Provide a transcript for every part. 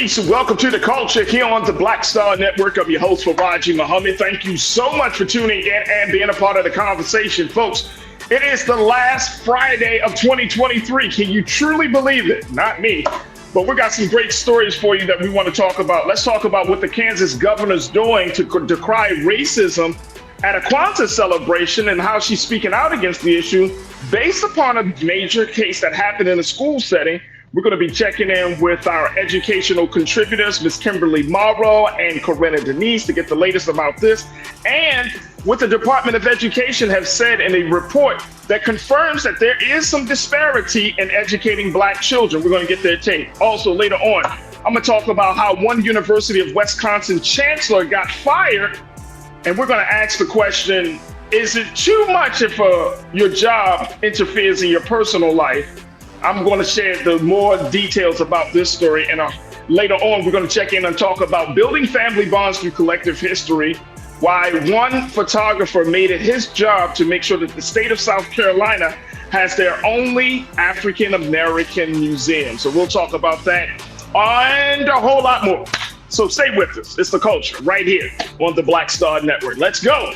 Peace and welcome to the culture here on the Black Star Network. I'm your host, Farajii Muhammad. Thank you so much for tuning in and being a part of the conversation. Folks, it is the last Friday of 2023. Can you truly believe it? Not me. But we got some great stories for you that we want to talk about. Let's talk about what the Kansas governor's doing to decry racism at a Kwanzaa celebration and how she's speaking out against the issue based upon a major case that happened in a school setting. We're going to be checking in with our educational contributors, Ms. Kimberly Morrow and Corinna Denise, to get the latest about this. And what the Department of Education have said in a report that confirms that there is some disparity in educating Black children. We're going to get their take. Also, later on, I'm going to talk about how one University of Wisconsin chancellor got fired. And we're going to ask the question, is it too much if your job interferes in your personal life? I'm going to share the more details about this story, and later on, we're going to check in and talk about building family bonds through collective history, why one photographer made it his job to make sure that the state of South Carolina has their only African American museum. So we'll talk about that and a whole lot more. So stay with us. It's the culture right here on the Black Star Network. Let's go.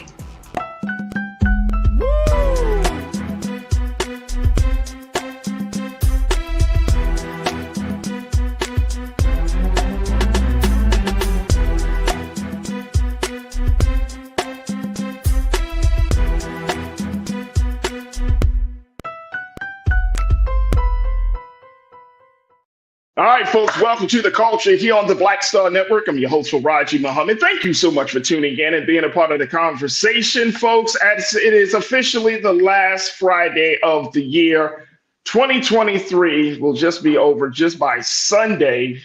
All right, folks, welcome to the culture here on the Black Star Network. I'm your host, Farajii Muhammad. Thank you so much for tuning in and being a part of the conversation, folks. As it is officially the last Friday of the year. 2023 will just be over just by Sunday,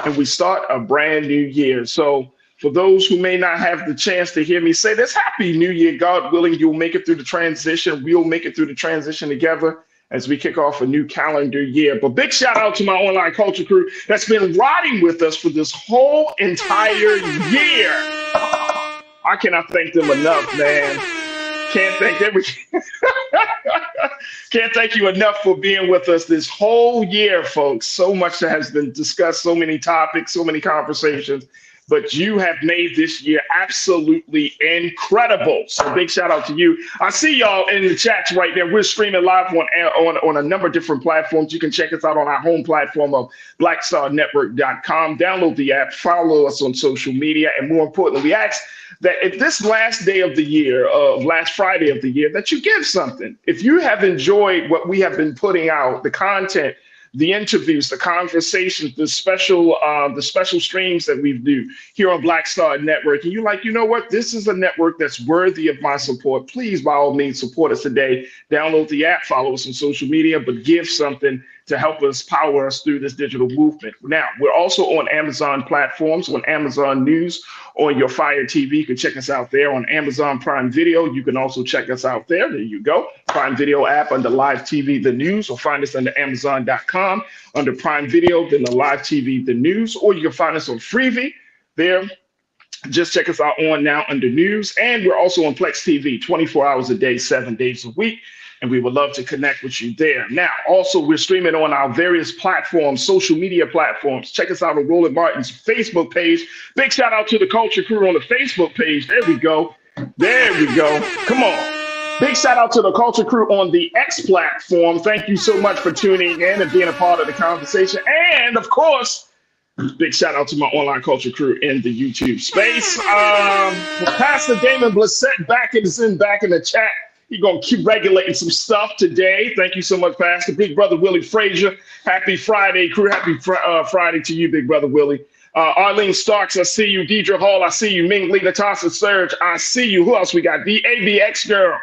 and we start a brand new year. So for those who may not have the chance to hear me say this, Happy New Year. God willing, you'll make it through the transition. We'll make it through the transition together as we kick off a new calendar year. But big shout out to my online culture crew that's been riding with us for this whole entire year. I cannot thank them enough, man. Can't thank you enough for being with us this whole year, folks. So much that has been discussed, so many topics, so many conversations. But you have made this year absolutely incredible. So big shout out to you. I see y'all in the chats right there. We're streaming live on a number of different platforms. You can check us out on our home platform of blackstarnetwork.com. Download the app, follow us on social media, and more importantly, we ask that if this last day of the year, last Friday of the year, that you give something. If you have enjoyed what we have been putting out, the content, the interviews, the conversations, the special streams that we do here on Black Star Network, and you're like, you know what, this is a network that's worthy of my support. Please, by all means, support us today. Download the app, follow us on social media, but give something to help us power us through this digital movement. Now, we're also on Amazon platforms, on Amazon News, on your Fire TV. You can check us out there on Amazon Prime Video. You can also check us out there. There you go. Prime Video app under Live TV, The News, or find us under Amazon.com under Prime Video, then the Live TV, The News, or you can find us on Freevee there. Just check us out on now under News. And we're also on Plex TV 24 hours a day, 7 days a week. And we would love to connect with you there. Now, also, we're streaming on our various platforms, social media platforms. Check us out on Roland Martin's Facebook page. Big shout out to the culture crew on the Facebook page. There we go. There we go. Come on. Big shout out to the culture crew on the X platform. Thank you so much for tuning in and being a part of the conversation. And of course, big shout out to my online culture crew in the YouTube space. Pastor Damon Blissett back in the chat. He's going to keep regulating some stuff today. Thank you so much, Pastor. Big Brother Willie Frazier. Happy Friday, crew. Happy Friday to you, Big Brother Willie. Arlene Starks, I see you. Deidre Hall, I see you. Ming Lee, Natasha Surge, I see you. Who else we got? The ABX girl,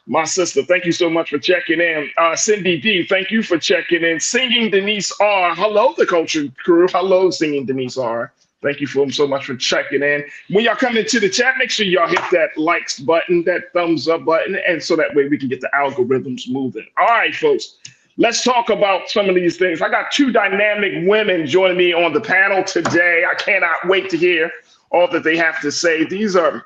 my sister. Thank you so much for checking in. Cindy D, thank you for checking in. Singing Denise R. Hello, the culture crew. Hello, Singing Denise R. Thank you so much for checking in. When y'all come into the chat, make sure y'all hit that likes button, that thumbs up button, and so that way we can get the algorithms moving. All right, folks, let's talk about some of these things. I got two dynamic women joining me on the panel today. I cannot wait to hear all that they have to say. These are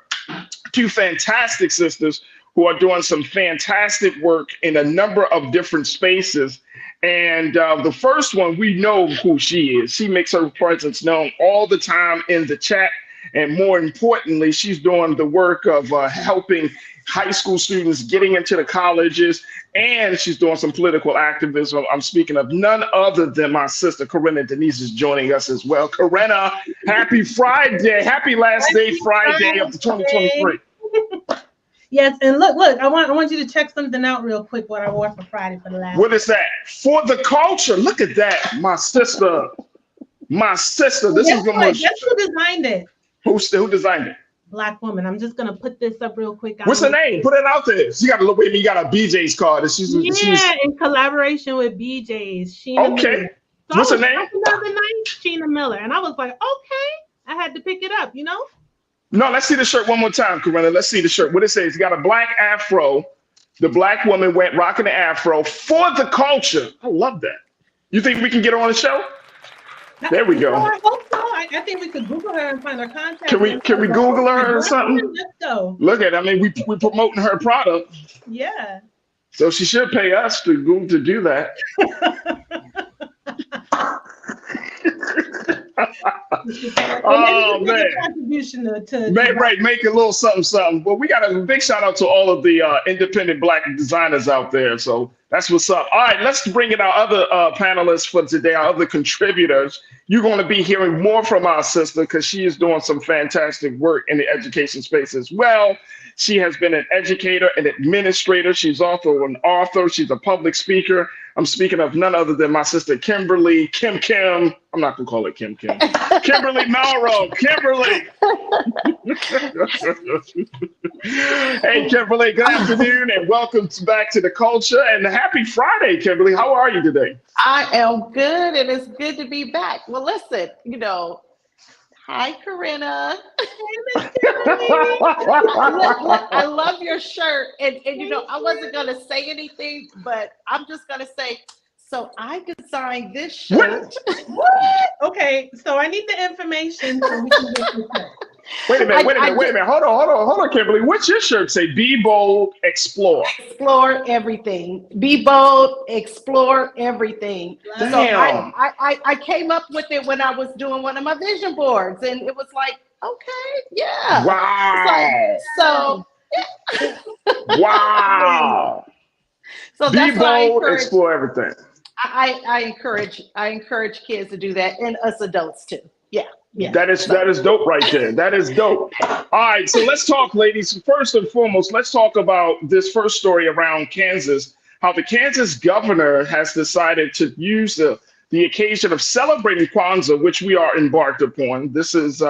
two fantastic sisters who are doing some fantastic work in a number of different spaces. And the first one, we know who she is. She makes her presence known all the time in the chat. And more importantly, she's doing the work of helping high school students getting into the colleges, and she's doing some political activism. I'm speaking of none other than my sister, Corinna Denise, is joining us as well. Corinna, happy Friday. Happy last day Friday of the 2023. Yes, and look, I want you to check something out real quick, what I wore for Friday for the last. What is that? For the culture. Look at that, my sister. My sister. This is the most. Guess who designed it? Who designed it? Black woman. I'm just gonna put this up real quick. What's her name? Put it out there. She got a look at me. You got a BJ's card. She's in collaboration with BJ's. Sheena okay. Miller. So what's her name? Another night, Sheena Miller, and I was like, okay, I had to pick it up, you know. No, let's see the shirt one more time, Corinna. Let's see the shirt. What it says? It's got a black afro. The black woman went rocking the afro for the culture. I love that. You think we can get her on the show? There we go. I hope so. I think we could Google her and find her contact. Can we Google her or something? Let's go. Look at it. I mean, we're promoting her product. Yeah. So she should pay us to do that. Oh man! Contribution right, make a little something. Well, we got a big shout out to all of the independent Black designers out there. So that's what's up. All right, let's bring in our other panelists for today, our other contributors. You're going to be hearing more from our sister because she is doing some fantastic work in the education space as well. She has been an educator, an administrator. She's also an author. She's a public speaker. I'm speaking of none other than my sister, Kimberly, Kim. I'm not going to call it Kim. Kimberly Melrose. Kimberly. Hey, Kimberly, good afternoon and welcome back to the culture. And happy Friday, Kimberly. How are you today? I am good, and it's good to be back. Well, listen, hi, Corinna. I love your shirt. And I wasn't going to say anything, but I'm just going to say, so I designed this shirt. What? Okay, so I need the information so we can get this shirt. Wait a minute. Hold on, Kimberly. What's your shirt say? Be bold, explore. Explore everything. Be bold, explore everything. Damn. So I came up with it when I was doing one of my vision boards, and it was like, okay, yeah. Wow. Yeah. Wow. So Be that's why bold, explore everything. I encourage kids to do that, and us adults too. Yeah. That is dope right there. That is dope. All right, so let's talk, ladies. First and foremost, let's talk about this first story around Kansas, how the Kansas governor has decided to use the occasion of celebrating Kwanzaa, which we are embarked upon. This is,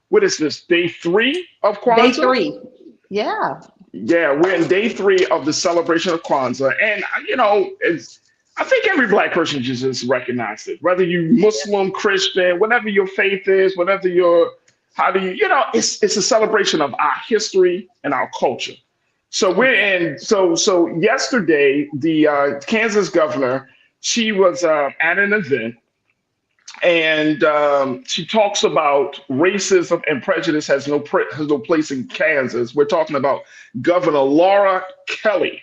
what is this, day 3 of Kwanzaa? Day 3, yeah. Yeah, we're in day 3 of the celebration of Kwanzaa. And, I think every Black person just recognizes it, whether you Muslim, Christian, whatever your faith is, whatever it's a celebration of our history and our culture. So so yesterday, the Kansas governor, she was at an event and she talks about racism and prejudice has no place in Kansas. We're talking about Governor Laura Kelly.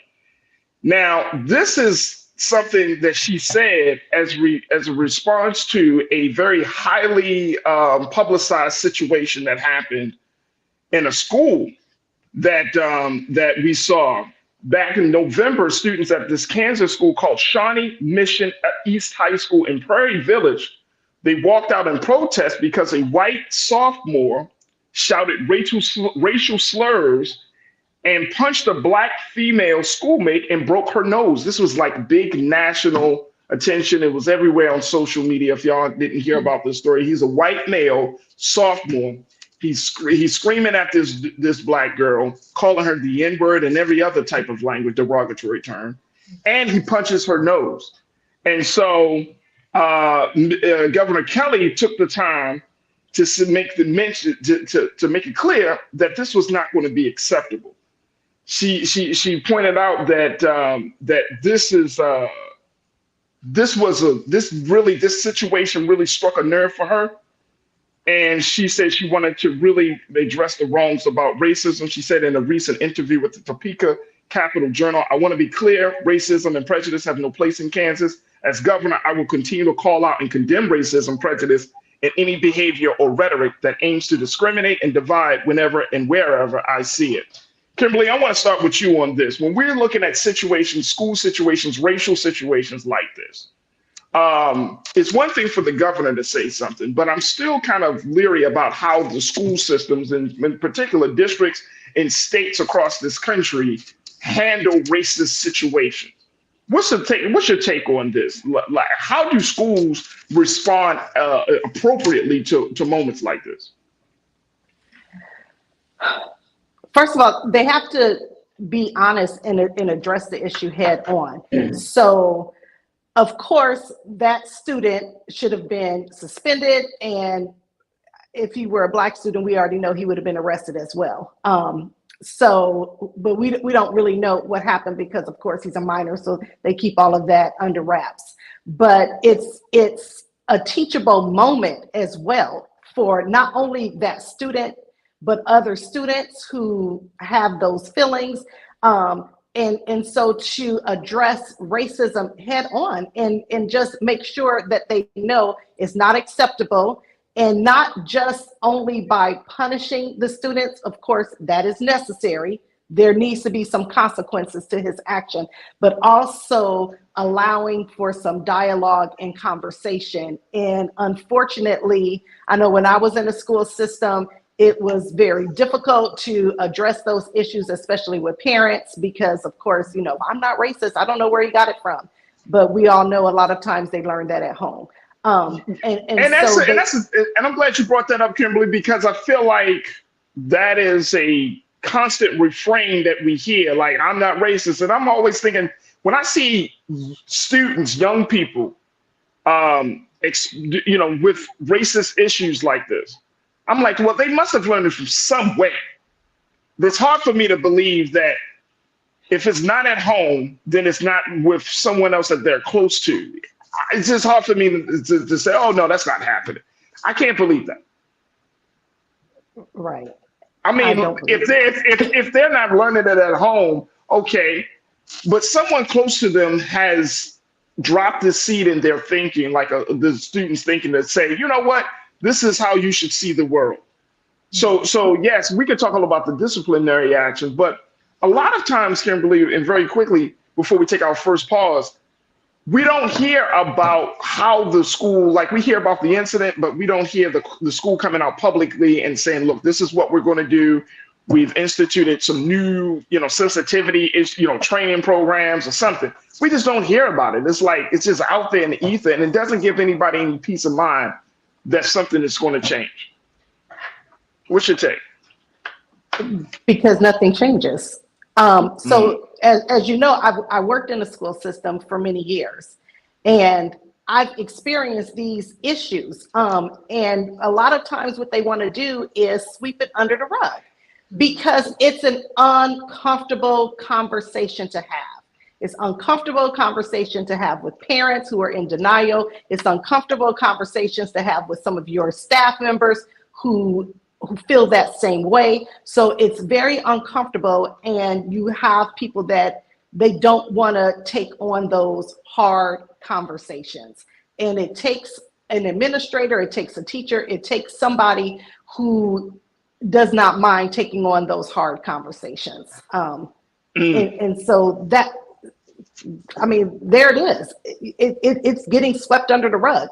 Now, this is something that she said as a response to a very highly publicized situation that happened in a school that we saw back in November. Students at this Kansas school called Shawnee Mission East High School in Prairie Village, they walked out in protest because a white sophomore shouted racial slurs and punched a Black female schoolmate and broke her nose. This was like big national attention. It was everywhere on social media. If y'all didn't hear about this story, he's a white male sophomore. He's screaming at this Black girl, calling her the N-word and every other type of language, derogatory term, and he punches her nose. And so Governor Kelly took the time to make the mention to make it clear that this was not going to be acceptable. She pointed out that this situation really struck a nerve for her, and she said she wanted to really address the wrongs about racism. She said in a recent interview with the Topeka Capital Journal. I want to be clear, racism and prejudice have no place in Kansas. As governor, I will continue to call out and condemn racism, prejudice, and any behavior or rhetoric that aims to discriminate and divide whenever and wherever I see it. Kimberly, I want to start with you on this. When we're looking at situations, school situations, racial situations like this, it's one thing for the governor to say something, but I'm still kind of leery about how the school systems, and in particular districts and states across this country, handle racist situations. What's your take on this? Like, how do schools respond appropriately to moments like this? First of all, they have to be honest and address the issue head on. So, of course, that student should have been suspended, and if he were a Black student, we already know he would have been arrested as well. But we don't really know what happened because, of course, he's a minor, so they keep all of that under wraps. But it's a teachable moment as well for not only that student, but other students who have those feelings. And so to address racism head on and just make sure that they know it's not acceptable, and not just only by punishing the students. Of course, that is necessary. There needs to be some consequences to his action, but also allowing for some dialogue and conversation. And unfortunately, I know when I was in the school system, it was very difficult to address those issues, especially with parents, because of course, you know, I'm not racist. I don't know where he got it from, but we all know a lot of times they learn that at home. And I'm glad you brought that up, Kimberly, because I feel like that is a constant refrain that we hear, like, I'm not racist. And I'm always thinking, when I see students, young people, you know, with racist issues like this, I'm like, well, they must have learned it from somewhere. It's hard for me to believe that if it's not at home, then it's not with someone else that they're close to. It's just hard for me to say, oh, no, that's not happening. I can't believe that. Right. I mean, if they're not learning it at home, okay, but someone close to them has dropped the seed in their thinking, like the students thinking, to say, you know what, this is how you should see the world. So yes, we could talk all about the disciplinary actions, but a lot of times, Kimberly, and very quickly before we take our first pause, we don't hear about how the school, like we hear about the incident, but we don't hear the school coming out publicly and saying, look, this is what we're going to do. We've instituted some new, you know, sensitivity, you know, training programs or something. We just don't hear about it. It's like, it's just out there in the ether, and it doesn't give anybody any peace of mind that something is going to change. What's your take? Because nothing changes. As you know, I worked in the school system for many years, and I've experienced these issues. And a lot of times what they want to do is sweep it under the rug because it's an uncomfortable conversation to have. It's uncomfortable conversation to have with parents who are in denial. It's uncomfortable conversations to have with some of your staff members who feel that same way. So it's very uncomfortable, and you have people that they don't want to take on those hard conversations. And it takes an administrator, it takes a teacher, it takes somebody who does not mind taking on those hard conversations. And so that, I mean, there it is. It's getting swept under the rug.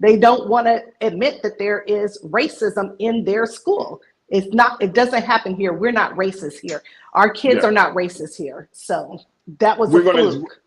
They don't want to admit that there is racism in their school. It's not, it doesn't happen here. We're not racist here. Our kids are not racist here. So that was a fluke.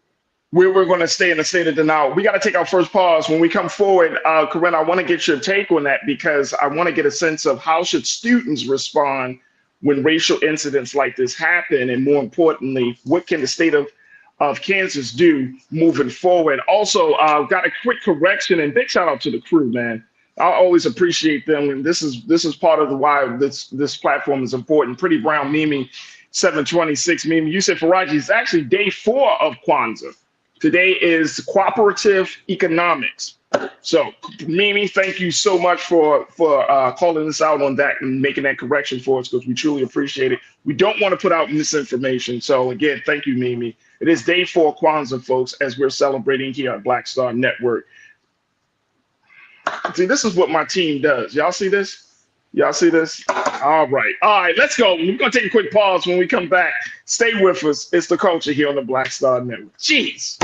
We're going to stay in a state of denial. We got to take our first pause. When we come forward, Corinne, I want to get your take on that, because I want to get a sense of how should students respond when racial incidents like this happen, and more importantly, what can the state of Kansas do moving forward. Also, got a quick correction, and big shout out to the crew, man. I always appreciate them, and this is part of the why this platform is important. Pretty Brown Mimi 726 Mimi, you said Farajii, it's actually day 4 of Kwanzaa. Today is cooperative economics. So, Mimi, thank you so much for calling us out on that and making that correction for us, because we truly appreciate it. We don't want to put out misinformation. So, again, thank you, Mimi. It is day 4 Kwanzaa, folks, as we're celebrating here at Black Star Network. See, this is what my team does. Y'all see this? Y'all see this? All right, let's go. We're going to take a quick pause. When we come back, stay with us. It's The Culture here on the Black Star Network. Jeez.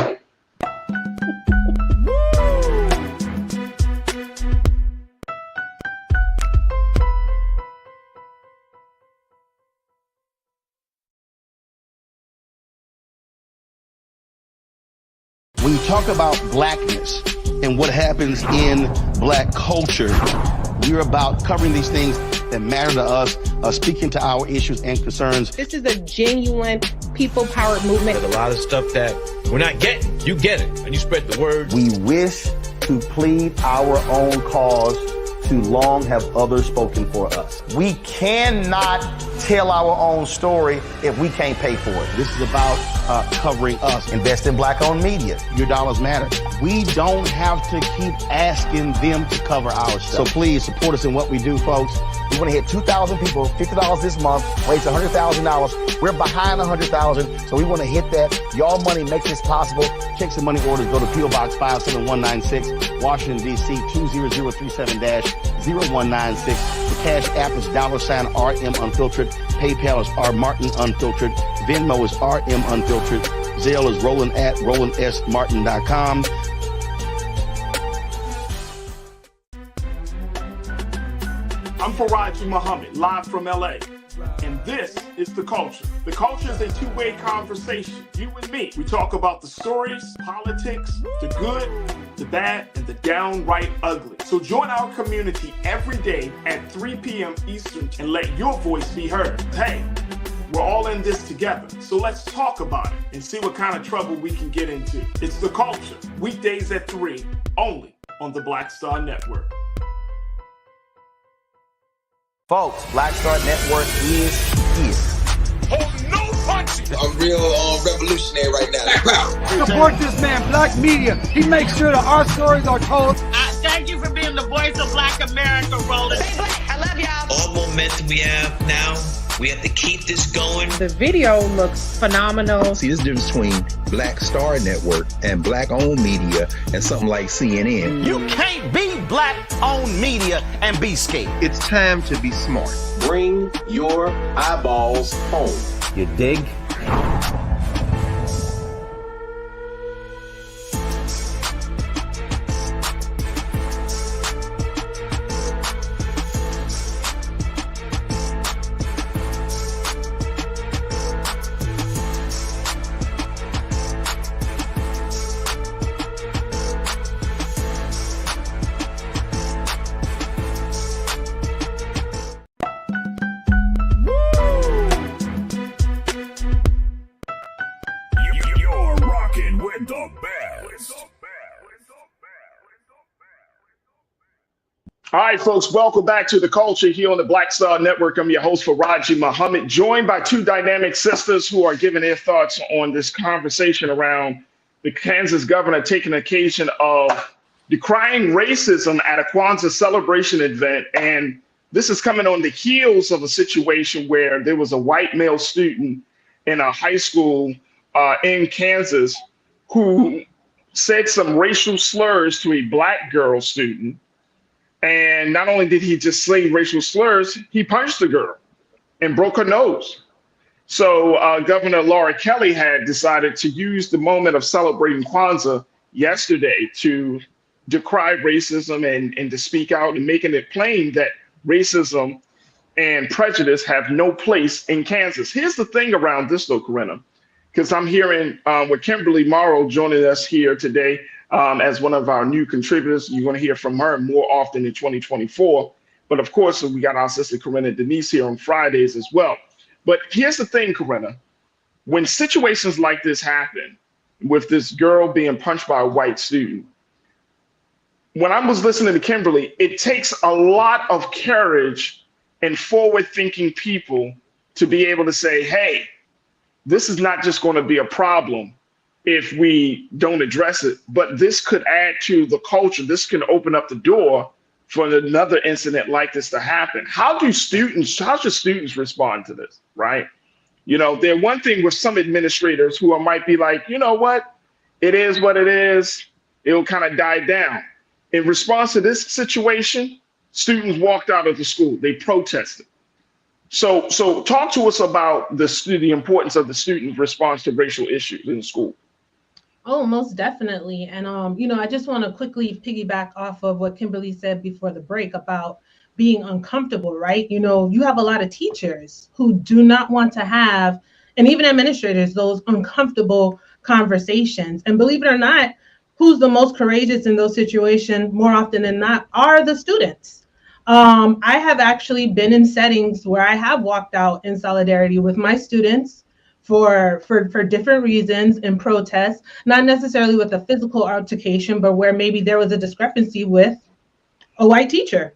When you talk about blackness and what happens in Black culture, we're about covering these things that matter to us, speaking to our issues and concerns. This is a genuine people-powered movement. There's a lot of stuff that we're not getting. You get it, and you spread the word. We wish to plead our own cause. Too long have others spoken for us. We cannot tell our own story if we can't pay for it. This is about covering us. Invest in Black-owned media. Your dollars matter. We don't have to keep asking them to cover our stuff. So please support us in what we do, folks. We want to hit 2,000 people, $50 this month, raise $100,000. We're behind 100,000, so we want to hit that. Y'all money makes this possible. Checks and money orders go to P.O. Box 57196, Washington, D.C. 20037-0196. The Cash App is $RM Unfiltered. PayPal is R Martin Unfiltered. Venmo is RM Unfiltered. Zelle is Roland at RolandSMartin.com. I'm Farajii Muhammad, live from LA. And this is The Culture. The Culture is a two-way conversation. You and me. We talk about the stories, politics, the good, the bad, and the downright ugly. So join our community every day at 3 p.m. Eastern and let your voice be heard. Hey, we're all in this together. So let's talk about it and see what kind of trouble we can get into. It's The Culture, weekdays at 3, only on the Black Star Network. Folks, Black Star Network is here. Oh, no punching! I'm real revolutionary right now. Support this man, Black Media. He makes sure that our stories are told. Thank you for being the voice of Black America, Roland. Stay black. I love y'all. All momentum we have now, we have to keep this going. The video looks phenomenal. See, this difference between Black Star Network and Black-owned media and something like CNN. You can't be Black-owned media and be scared. It's time to be smart. Bring your eyeballs home. You dig? All right, folks, welcome back to The Culture here on the Black Star Network. I'm your host, Farajii Muhammad, joined by two dynamic sisters who are giving their thoughts on this conversation around the Kansas governor taking occasion of decrying racism at a Kwanzaa celebration event. And this is coming on the heels of a situation where there was a white male student in a high school in Kansas who said some racial slurs to a Black girl student. And not only did he just say racial slurs, he punched the girl and broke her nose. So Governor Laura Kelly had decided to use the moment of celebrating Kwanzaa yesterday to decry racism and to speak out and making it plain that racism and prejudice have no place in Kansas. Here's the thing around this, though, Corinna, because I'm hearing with Kimberly Morrow joining us here today. As one of our new contributors. You're going to hear from her more often in 2024. But of course, we got our sister Corinna Denise here on Fridays as well. But here's the thing, Corinna. When situations like this happen, with this girl being punched by a white student, when I was listening to Kimberly, it takes a lot of courage and forward-thinking people to be able to say, hey, this is not just going to be a problem if we don't address it. But this could add to the culture. This can open up the door for another incident like this to happen. How should students respond to this, right? You know, they're one thing with some administrators who might be like, you know what, it is what it is. It'll kind of die down. In response to this situation, students walked out of the school. They protested. So talk to us about the importance of the student response to racial issues in school. Oh, most definitely. And, you know, I just want to quickly piggyback off of what Kimberly said before the break about being uncomfortable, right? You know, you have a lot of teachers who do not want to have, and even administrators, those uncomfortable conversations. And believe it or not, who's the most courageous in those situations more often than not are the students. I have actually been in settings where I have walked out in solidarity with my students for different reasons in protest, not necessarily with a physical altercation, but where maybe there was a discrepancy with a white teacher,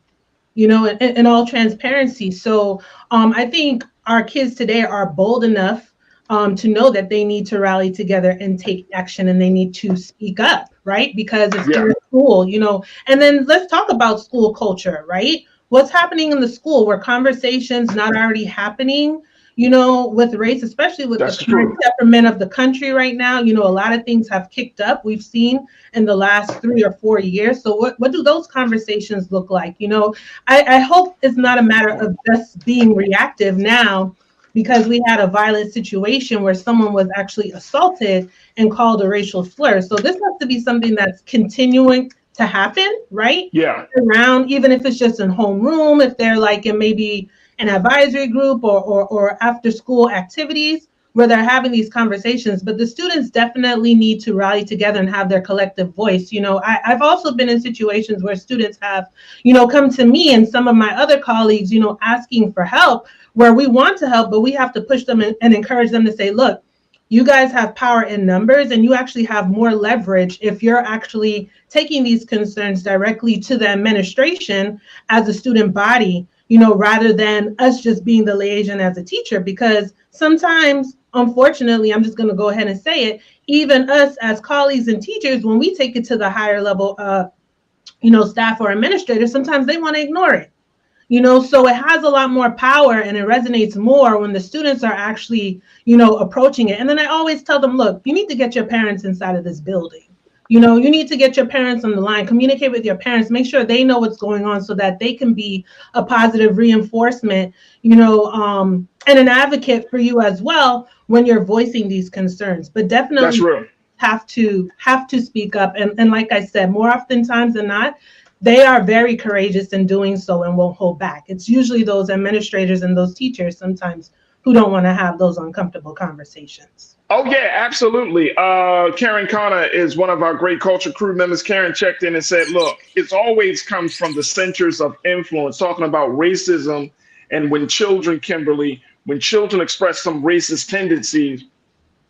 you know, in all transparency. So I think our kids today are bold enough to know that they need to rally together and take action, and they need to speak up, right? Because it's their school, you know. And then let's talk about school culture, right? What's happening in the school? Were conversations not already happening, you know, with race, especially with the current temperament of the country right now? You know, a lot of things have kicked up, we've seen in the last 3 or 4 years. So what do those conversations look like? You know, I hope it's not a matter of just being reactive now, because we had a violent situation where someone was actually assaulted and called a racial slur. So this has to be something that's continuing to happen, right? Yeah. Around, even if it's just in homeroom, if they're like in maybe an advisory group or after school activities where they're having these conversations. But the students definitely need to rally together and have their collective voice. You know, I've also been in situations where students have, you know, come to me and some of my other colleagues, you know, asking for help, where we want to help, but we have to push them and encourage them to say, look, you guys have power in numbers, and you actually have more leverage if you're actually taking these concerns directly to the administration as a student body, you know, rather than us just being the liaison as a teacher. Because sometimes, unfortunately, I'm just going to go ahead and say it, even us as colleagues and teachers, when we take it to the higher level, you know, staff or administrators, sometimes they want to ignore it. You know, so it has a lot more power and it resonates more when the students are actually, you know, approaching it. And then I always tell them, look, you need to get your parents inside of this building. You know, you need to get your parents on the line, communicate with your parents, make sure they know what's going on so that they can be a positive reinforcement, you know, and an advocate for you as well when you're voicing these concerns. But definitely have to speak up. And like I said, more oftentimes than not, they are very courageous in doing so and won't hold back. It's usually those administrators and those teachers sometimes who don't want to have those uncomfortable conversations. Oh, yeah, absolutely. Karen Connor is one of our great culture crew members. Karen checked in and said, look, it's always comes from the centers of influence, talking about racism. And when children, Kimberly, when children express some racist tendencies,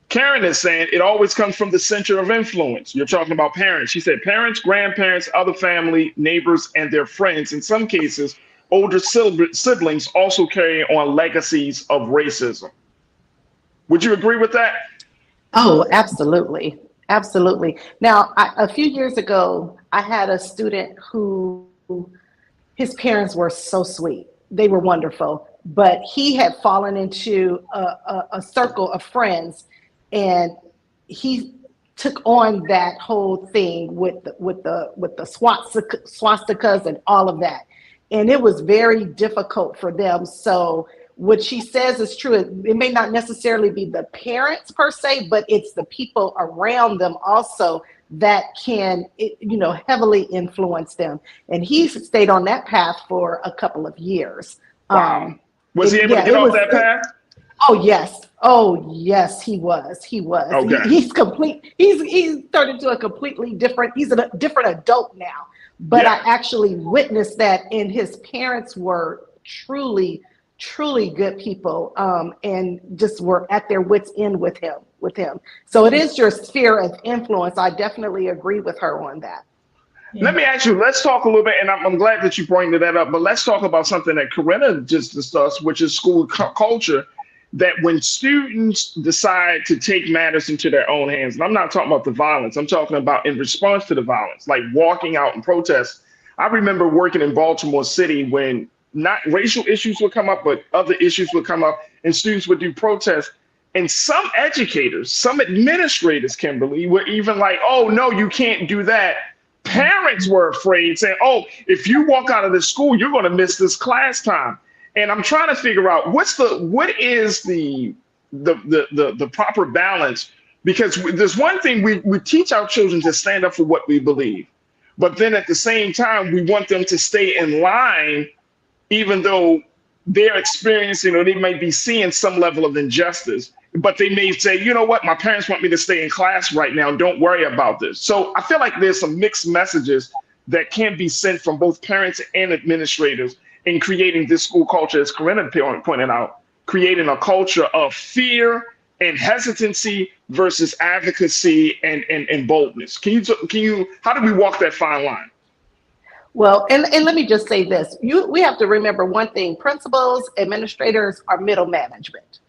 Karen is saying it always comes from the center of influence. You're talking about parents. She said parents, grandparents, other family, neighbors, and their friends. In some cases, older siblings also carry on legacies of racism. Would you agree with that? Oh, absolutely. Absolutely. Now, a few years ago, I had a student who, his parents were so sweet. They were wonderful, but he had fallen into a circle of friends, and he took on that whole thing with the swastikas and all of that. And it was very difficult for them. So what she says is true. It may not necessarily be the parents per se, but it's the people around them also that can, you know, heavily influence them. And he stayed on that path for a couple of years. Wow. Was he able to get off that path? Oh, yes. Oh, yes, he was. He was. Okay. He's turned into a completely different, he's a different adult now. But I actually witnessed that, and his parents were truly good people, and just were at their wits' end with him. So it is your sphere of influence. I definitely agree with her on that. Let me ask you, let's talk a little bit, and I'm glad that you pointed that up, but let's talk about something that Corinna just discussed, which is school culture. that when students decide to take matters into their own hands, and I'm not talking about the violence, I'm talking about in response to the violence, like walking out and protest. I remember working in Baltimore City when not racial issues would come up, but other issues would come up and students would do protests. And some educators, some administrators, Kimberly, were even like, oh, no, you can't do that. Parents were afraid, saying, oh, if you walk out of this school, you're going to miss this class time. And I'm trying to figure out what is the proper balance, because there's one thing we teach our children to stand up for what we believe, but then at the same time we want them to stay in line, even though they're experiencing or they may be seeing some level of injustice. But they may say, you know what, my parents want me to stay in class right now. Don't worry about this. So I feel like there's some mixed messages that can be sent from both parents and administrators in creating this school culture, as Corinna pointed out, creating a culture of fear and hesitancy versus advocacy and boldness. Can you, how do we walk that fine line? Well, and let me just say this. We have to remember one thing. Principals, administrators are middle management.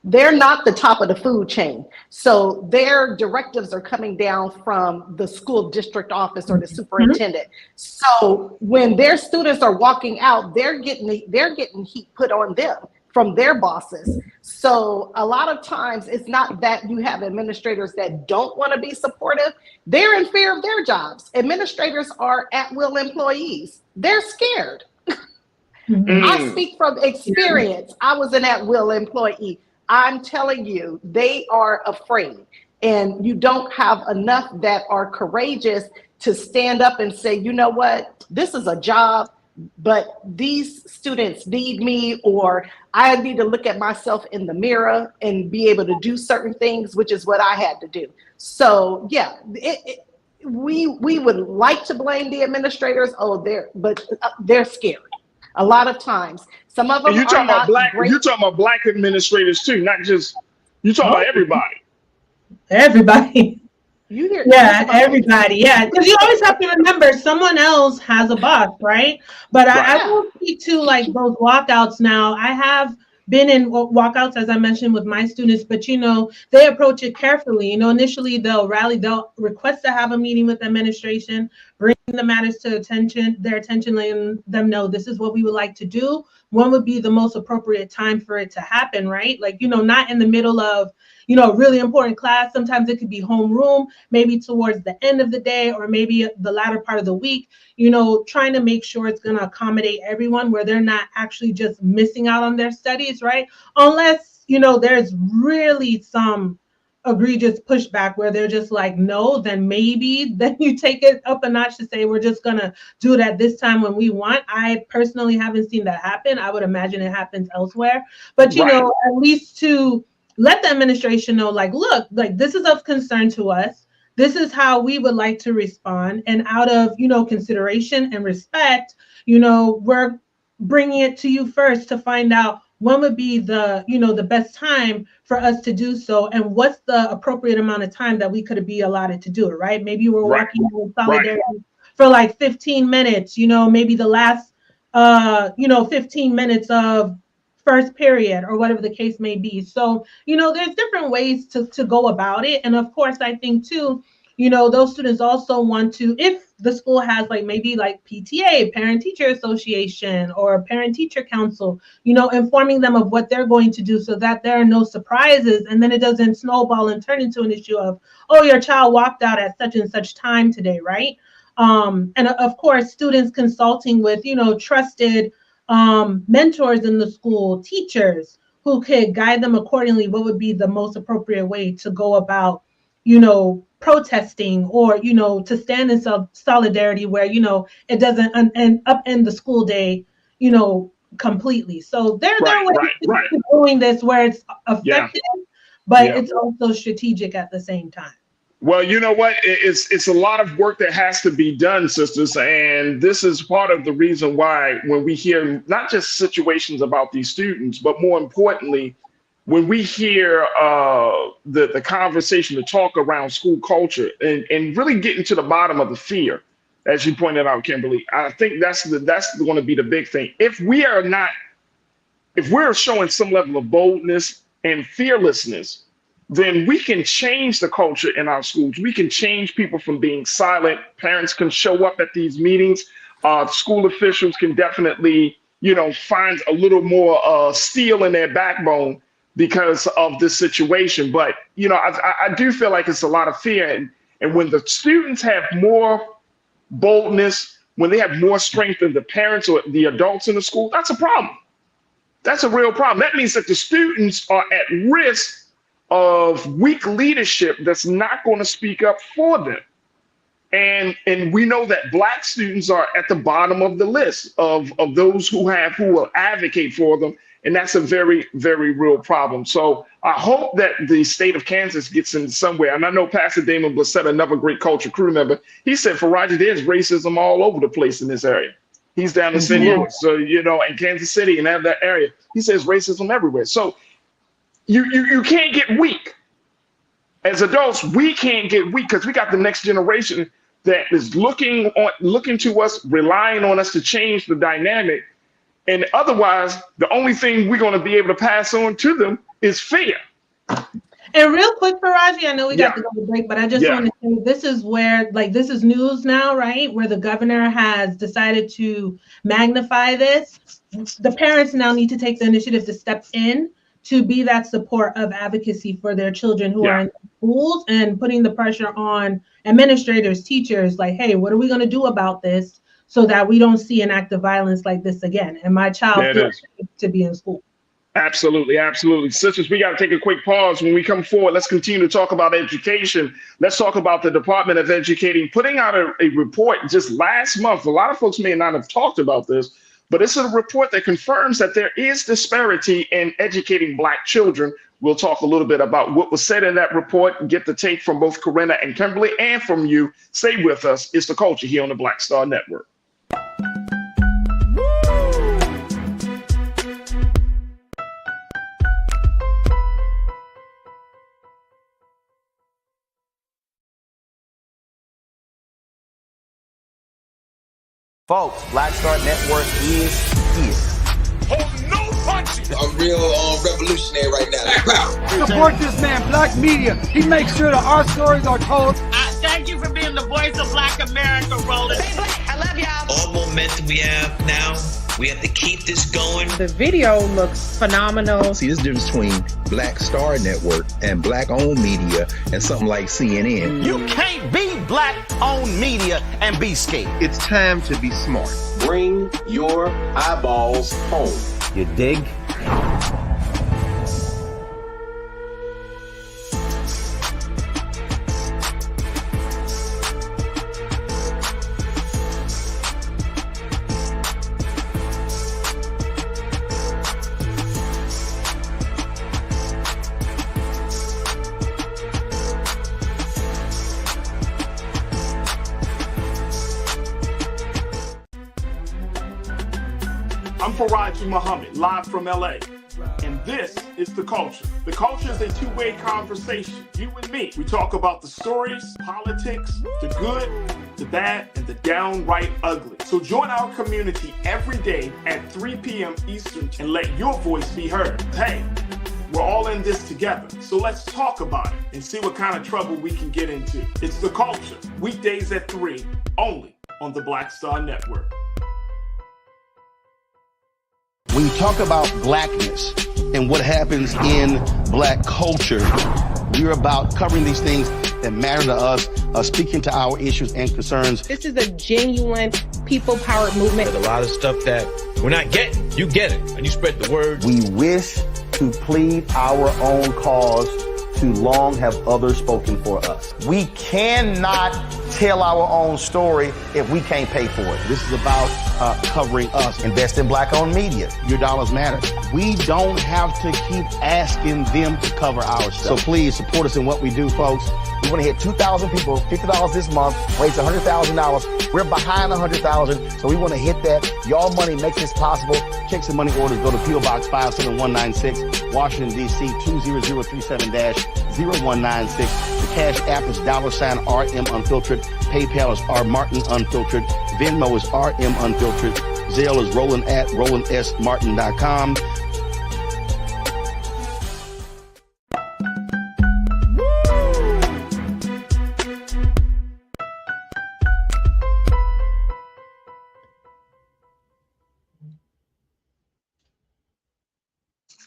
They're not the top of the food chain. So their directives are coming down from the school district office or the superintendent. So when their students are walking out, they're getting heat put on them from their bosses. So a lot of times it's not that you have administrators that don't want to be supportive. They're in fear of their jobs. Administrators are at-will employees. They're scared. I speak from experience. I was an at-will employee. I'm telling you, they are afraid, and you don't have enough that are courageous to stand up and say, you know what, this is a job, but these students need me, or I need to look at myself in the mirror and be able to do certain things, which is what I had to do. So yeah, we would like to blame the administrators. But they're scared. A lot of times, some of them you're talking are about you're talking about Black administrators too, not just, you're talking about everybody. Everybody. You hear? Yeah, everybody. Yeah, because you always have to remember someone else has a boss, right? But I will speak to like those walkouts now. I have been in walkouts, as I mentioned, with my students, but they approach it carefully. Initially they'll rally, they'll request to have a meeting with administration, bring the matters to their attention, letting them know this is what we would like to do. When would be the most appropriate time for it to happen, right? Like, not in the middle of, really important class. Sometimes it could be homeroom, maybe towards the end of the day, or maybe the latter part of the week, trying to make sure it's going to accommodate everyone where they're not actually just missing out on their studies, right? Unless, there's really some egregious pushback where they're just like, no, then maybe then you take it up a notch to say, we're just going to do it at this time when we want. I personally haven't seen that happen. I would imagine it happens elsewhere. But, at least to let the administration know, like, look, like this is of concern to us. This is how we would like to respond. And out of, consideration and respect, we're bringing it to you first to find out when would be the, the best time for us to do so. And what's the appropriate amount of time that we could be allotted to do it, right? Maybe we're working with solidarity for like 15 minutes, maybe the last, 15 minutes of first period or whatever the case may be. So, there's different ways to go about it. And of course, I think too, those students also want to, if the school has like maybe like PTA, Parent Teacher Association, or Parent Teacher Council, informing them of what they're going to do so that there are no surprises. And then it doesn't snowball and turn into an issue of, oh, your child walked out at such and such time today, right? And of course, students consulting with, trusted mentors in the school, teachers who could guide them accordingly. What would be the most appropriate way to go about, protesting or, to stand in solidarity where, it doesn't upend the school day, completely. So there are ways to doing this where it's effective, but it's also strategic at the same time. Well, you know what? It's a lot of work that has to be done, sisters. And this is part of the reason why when we hear not just situations about these students, but more importantly, when we hear the conversation, the talk around school culture and really getting to the bottom of the fear, as you pointed out, Kimberly, I think that's going to be the big thing. If we are not if we're showing some level of boldness and fearlessness, then we can change the culture in our schools. We can change people from being silent. Parents can show up at these meetings. School officials can definitely, find a little more steel in their backbone because of this situation. But, I do feel like it's a lot of fear. And when the students have more boldness, when they have more strength than the parents or the adults in the school, that's a problem. That's a real problem. That means that the students are at risk of weak leadership that's not going to speak up for them. And we know that Black students are at the bottom of the list of those who will advocate for them. And that's a very, very real problem. So I hope that the state of Kansas gets in somewhere. And I know Pastor Damon Blissett, another great culture crew member, he said, Farajii, there's racism all over the place in this area. He's down in St. Louis, so, in Kansas City and that area. He says racism everywhere. So you can't get weak. As adults, we can't get weak because we got the next generation that is looking to us, relying on us to change the dynamic. And otherwise, the only thing we're going to be able to pass on to them is fear. And real quick, Farajii, I know we got to go to break, but I just want to say this is where, this is news now, right? Where the governor has decided to magnify this. The parents now need to take the initiative to step in to be that support of advocacy for their children who are in schools, and putting the pressure on administrators, teachers, like, hey, what are we going to do about this so that we don't see an act of violence like this again? And my child feels safe to be in school. Absolutely, absolutely. Sisters, we got to take a quick pause. When we come forward, let's continue to talk about education. Let's talk about the Department of Education putting out a report just last month. A lot of folks may not have talked about this, but it's a report that confirms that there is disparity in educating Black children. We'll talk a little bit about what was said in that report and get the take from both Corinna and Kimberly and from you. Stay with us. It's The Culture here on the Black Star Network. Folks, Black Star Network is here. Oh, no punches! I'm real revolutionary right now. Support this man, Black Media. He makes sure that our stories are told. Thank you for being the voice of Black America, Roland. Stay Black. I love y'all. All momentum we have now, we have to keep this going. The video looks phenomenal. See, this difference between Black Star Network and Black-owned media and something like CNN. You can't be Black-owned media and be scared. It's time to be smart. Bring your eyeballs home. You dig? I'm Farajii Muhammad, live from LA. And this is The Culture. The Culture is a two-way conversation. You and me. We talk about the stories, politics, the good, the bad, and the downright ugly. So join our community every day at 3 p.m. Eastern and let your voice be heard. Hey, we're all in this together. So let's talk about it and see what kind of trouble we can get into. It's The Culture, weekdays at 3, only on the Black Star Network. When you talk about blackness and what happens in Black culture, we're about covering these things that matter to us, speaking to our issues and concerns. This is a genuine people-powered movement. There's a lot of stuff that we're not getting. You get it, and you spread the word. We wish to plead our own cause. Too long have others spoken for us. We cannot tell our own story if we can't pay for it. This is about covering us. Invest in Black-owned media. Your dollars matter. We don't have to keep asking them to cover our stuff. So please support us in what we do, folks. We want to hit 2,000 people, $50 this month, raise $100,000. We're behind $100,000, so we want to hit that. Y'all money makes this possible. Checks and money orders go to P.O. Box 57196, Washington, D.C. 20037-0196. The Cash App is $RM Unfiltered. PayPal is R Martin Unfiltered. Venmo is RM Unfiltered. Zelle is Roland at RolandSMartin.com.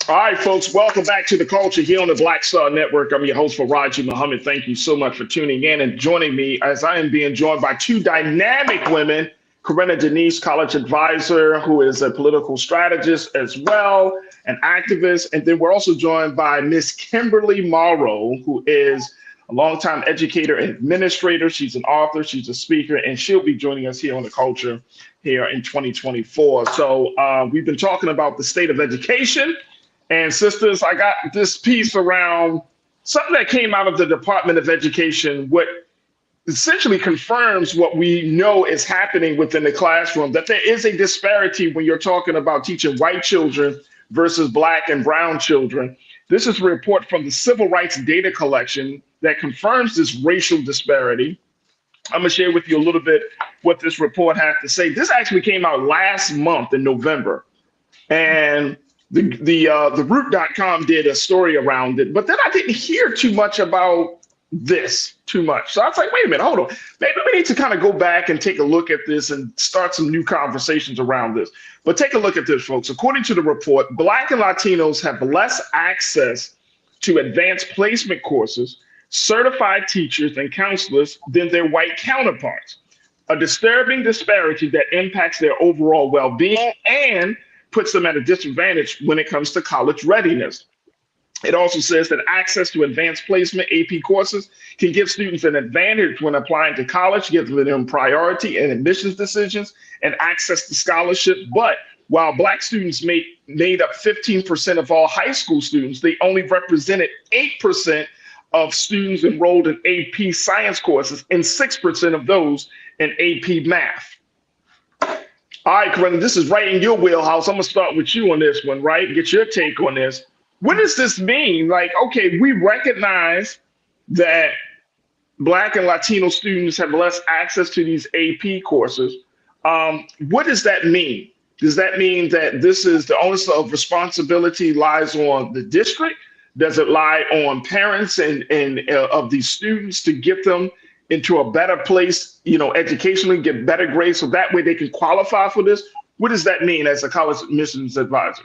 All right, folks, welcome back to The Culture here on the Black Star Network. I'm your host, Farajii Muhammad. Thank you so much for tuning in and joining me as I am being joined by two dynamic women, Corinna Denise, college advisor, who is a political strategist as well, an activist. And then we're also joined by Miss Kimberly Morrow, who is a longtime educator and administrator. She's an author, she's a speaker, and she'll be joining us here on The Culture here in 2024. So we've been talking about the state of education. And sisters, I got this piece around something that came out of the Department of Education, what essentially confirms what we know is happening within the classroom, that there is a disparity when you're talking about teaching white children versus Black and brown children. This is a report from the Civil Rights Data Collection that confirms this racial disparity. I'm gonna share with you a little bit what this report has to say. This actually came out last month in November. And the root.com did a story around it, but then I didn't hear too much about this too much. So I was like, wait a minute, hold on. Maybe we need to kind of go back and take a look at this and start some new conversations around this. But take a look at this, folks. According to the report, Black and Latinos have less access to advanced placement courses, certified teachers and counselors than their white counterparts. A disturbing disparity that impacts their overall well-being and puts them at a disadvantage when it comes to college readiness. It also says that access to advanced placement AP courses can give students an advantage when applying to college, giving them priority in admissions decisions and access to scholarships. But while Black students made up 15% of all high school students, they only represented 8% of students enrolled in AP science courses and 6% of those in AP math. All right, Corinna, this is right in your wheelhouse. I'm gonna start with you on this one, right? Get your take on this. What does this mean? Like, okay, we recognize that Black and Latino students have less access to these AP courses. What does that mean? Does that mean that this is the onus of responsibility lies on the district? Does it lie on parents and of these students to get them into a better place, you know, educationally, get better grades so that way they can qualify for this? What does that mean as a college admissions advisor?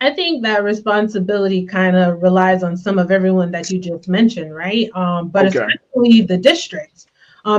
I think that responsibility kind of relies on some of everyone that you just mentioned, right? But especially the districts,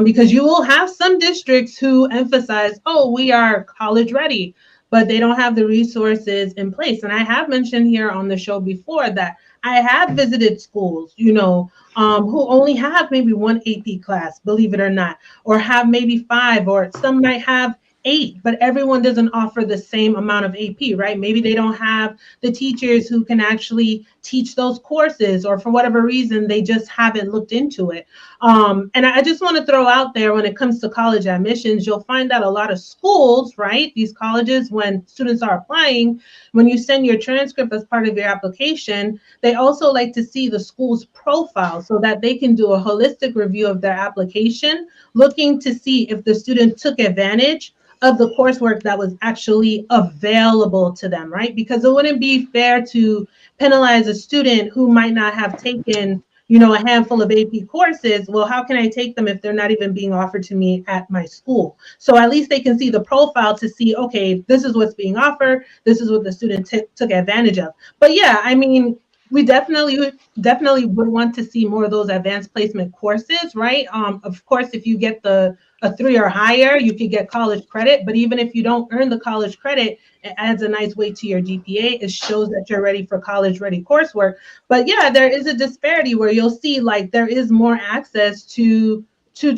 because you will have some districts who emphasize, oh, we are college ready, but they don't have the resources in place. And I have mentioned here on the show before that I have visited schools, you know, who only have maybe one AP class, believe it or not, or have maybe 5, or some might have 8, but everyone doesn't offer the same amount of AP, right? Maybe they don't have the teachers who can actually teach those courses, or for whatever reason, they just haven't looked into it. And I just want to throw out there, when it comes to college admissions, you'll find that a lot of schools, right? These colleges, when students are applying, when you send your transcript as part of your application, they also like to see the school's profile so that they can do a holistic review of their application, looking to see if the student took advantage of the coursework that was actually available to them, right? Because it wouldn't be fair to penalize a student who might not have taken, you know, a handful of AP courses. Well, how can I take them if they're not even being offered to me at my school? So at least they can see the profile to see, okay, this is what's being offered. This is what the student took advantage of. But yeah, I mean, we definitely would want to see more of those advanced placement courses, right? Of course, if you get a 3 or higher, you could get college credit. But even if you don't earn the college credit, it adds a nice weight to your GPA. It shows that you're ready for college-ready coursework. But yeah, there is a disparity where you'll see like there is more access to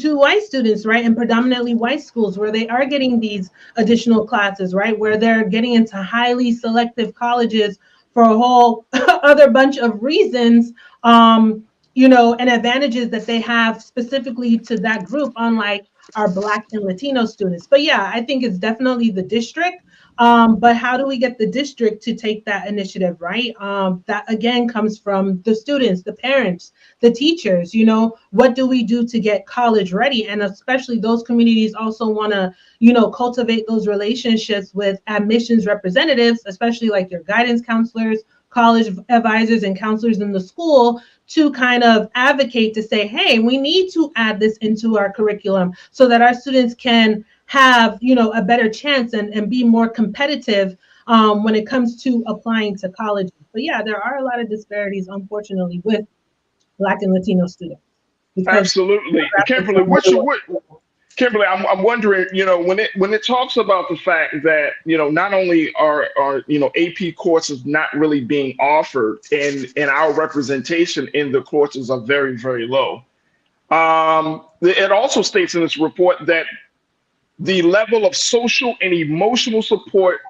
white students, right? And predominantly white schools where they are getting these additional classes, right? Where they're getting into highly selective colleges for a whole other bunch of reasons, you know, and advantages that they have specifically to that group, unlike our Black and Latino students. But yeah, I think it's definitely the district. But how do we get the district to take that initiative, right? That again comes from the students, the parents, the teachers. You know, what do we do to get college ready? And especially those communities also want to, you know, cultivate those relationships with admissions representatives, especially like your guidance counselors, college advisors, and counselors in the school, to kind of advocate to say, hey, we need to add this into our curriculum so that our students can have, you know, a better chance and be more competitive when it comes to applying to colleges. But yeah, there are a lot of disparities, unfortunately, with Black and Latino students. Absolutely. Kimberly, Kimberly, I'm wondering, when it talks about the fact that, not only are AP courses not really being offered and our representation in the courses are very, very low. It also states in this report that the level of social and emotional support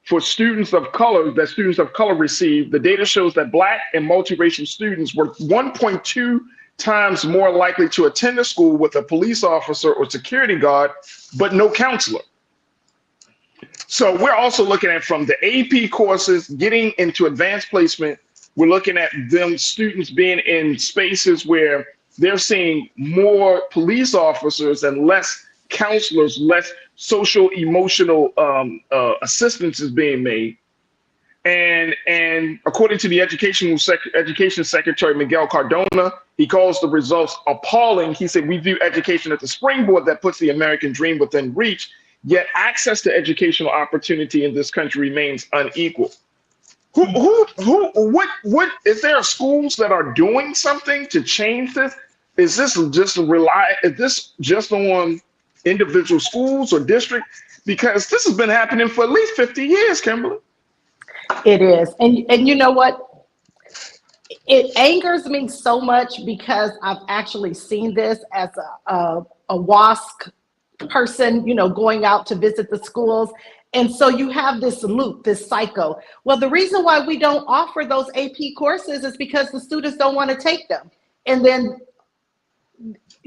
for students of color receive, the data shows that Black and multiracial students were 1.2 times more likely to attend a school with a police officer or security guard, but no counselor. So we're also looking at, from the AP courses getting into advanced placement, we're looking at them students being in spaces where they're seeing more police officers and less counselors, less social emotional assistance is being made. And according to the Education Secretary Miguel Cardona, he calls the results appalling. He said, "We view education as a springboard that puts the American dream within reach, yet access to educational opportunity in this country remains unequal." What is there schools that are doing something to change this? Is this just on individual schools or districts? Because this has been happening for at least 50 years, Kimberly. It is. And you know what? It angers me so much because I've actually seen this as a WASC person, going out to visit the schools. And so you have this loop, this cycle. Well, the reason why we don't offer those AP courses is because the students don't want to take them. And then,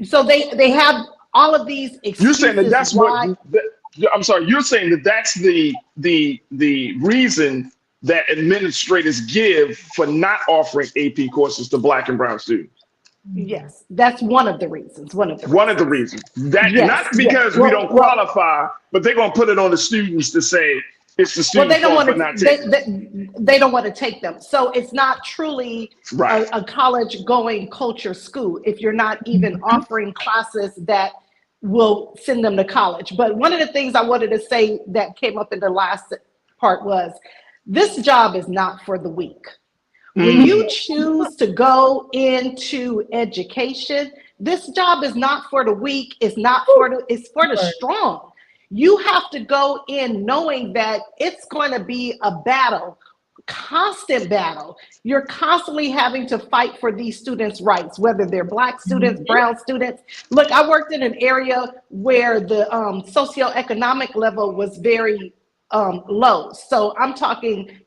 so they have all of these excuses. You're saying that that's why. I'm sorry, you're saying that that's the reason that administrators give for not offering AP courses to Black and brown students. Yes, that's one of the reasons. One of the reasons. That yes, not because we don't qualify, but they're going to put it on the students to say it's the students' fault for not taking them. They don't want to take them. So it's not truly a college-going culture school if you're not even offering classes that will send them to college. But one of the things I wanted to say that came up in the last part was, this job is not for the weak. When you choose to go into education, this job is not for the weak. It's for the strong. You have to go in knowing that it's going to be a battle, constant battle. You're constantly having to fight for these students' rights, whether they're Black students, brown students. Look, I worked in an area where the socioeconomic level was very low. So I'm talking,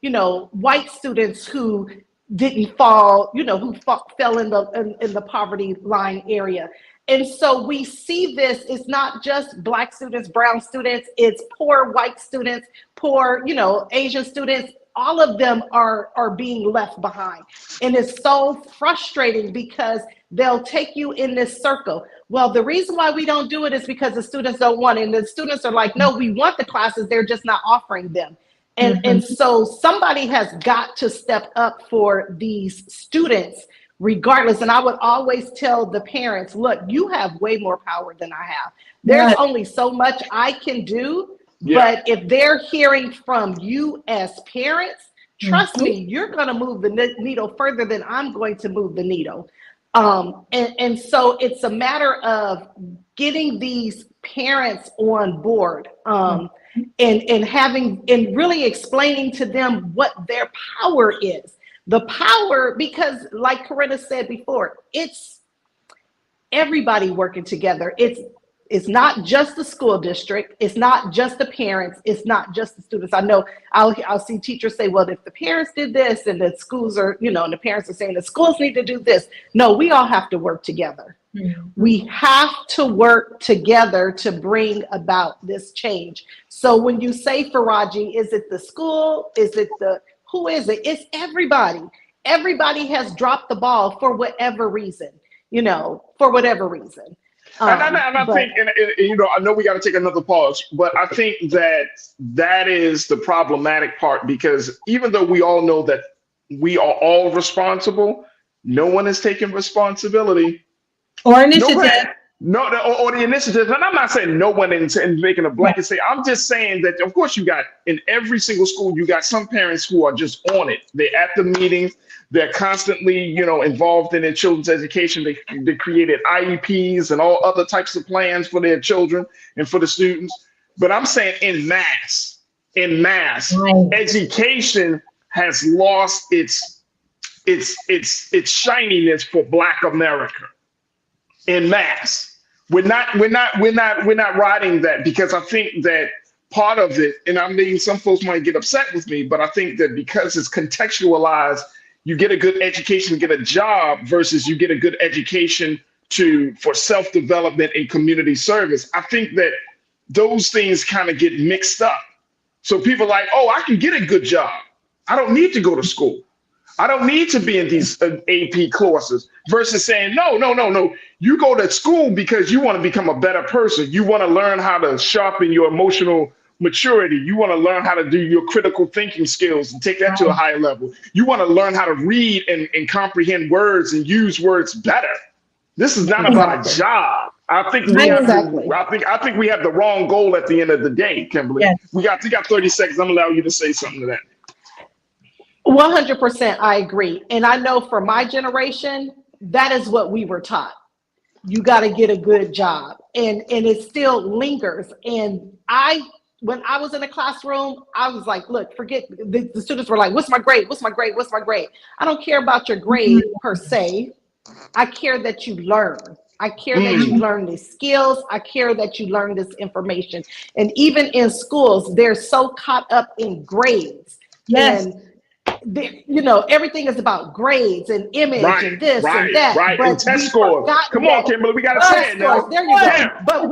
white students who didn't fall, who fell in the poverty line area. And so we see this, it's not just Black students, brown students, it's poor white students, poor, Asian students. All of them are being left behind. And it's so frustrating because they'll take you in this circle. Well, the reason why we don't do it is because the students don't want it. And the students are like, no, we want the classes, they're just not offering them. And so somebody has got to step up for these students regardless. And I would always tell the parents, look, you have way more power than I have. There's only so much I can do. Yeah. But if they're hearing from you as parents, trust me, you're going to move the needle further than I'm going to move the needle. And so it's a matter of getting these parents on board and really explaining to them what their power is. The power, because like Corinna said before, it's everybody working together. It's not just the school district. It's not just the parents. It's not just the students. I know I'll see teachers say, well, if the parents did this and the schools are, and the parents are saying the schools need to do this. No, we all have to work together. We have to work together to bring about this change. So when you say, Farajii, is it the school? Who is it? It's everybody. Everybody has dropped the ball for whatever reason, for whatever reason. I think, I know we got to take another pause, but I think that is the problematic part, because even though we all know that we are all responsible, no one is taking responsibility or initiative. No, or the initiatives, and I'm not saying no one is making a blanket say. I'm just saying that, of course, you got in every single school, you got some parents who are just on it. They're at the meetings. They're constantly, involved in their children's education. They created IEPs and all other types of plans for their children and for the students. But I'm saying in mass, education has lost its shininess for Black America. In mass, we're not riding that, because I think that part of it, and I mean, some folks might get upset with me, but I think that because it's contextualized, you get a good education to get a job versus you get a good education for self-development and community service. I think that those things kind of get mixed up. So people are like, oh, I can get a good job. I don't need to go to school. I don't need to be in these AP courses, versus saying, no. You go to school because you want to become a better person. You want to learn how to sharpen your emotional maturity. You want to learn how to do your critical thinking skills and take that to a higher level. You want to learn how to read and comprehend words and use words better. This is not about a job. I think we have I think we have the wrong goal at the end of the day, Kimberly. Yes. You got 30 seconds. I'm gonna allow you to say something to that. 100%, I agree. And I know for my generation, that is what we were taught. You got to get a good job. And it still lingers. And when I was in a classroom, I was like, look, forget, the students were like, what's my grade? What's my grade? What's my grade? I don't care about your grade per se. I care that you learn. I care that you learn these skills. I care that you learn this information. And even in schools, they're so caught up in grades. Yes. And everything is about grades and image and this and that. Right, and test scores. Come on, Kimberly, we got to say it now. There you go. But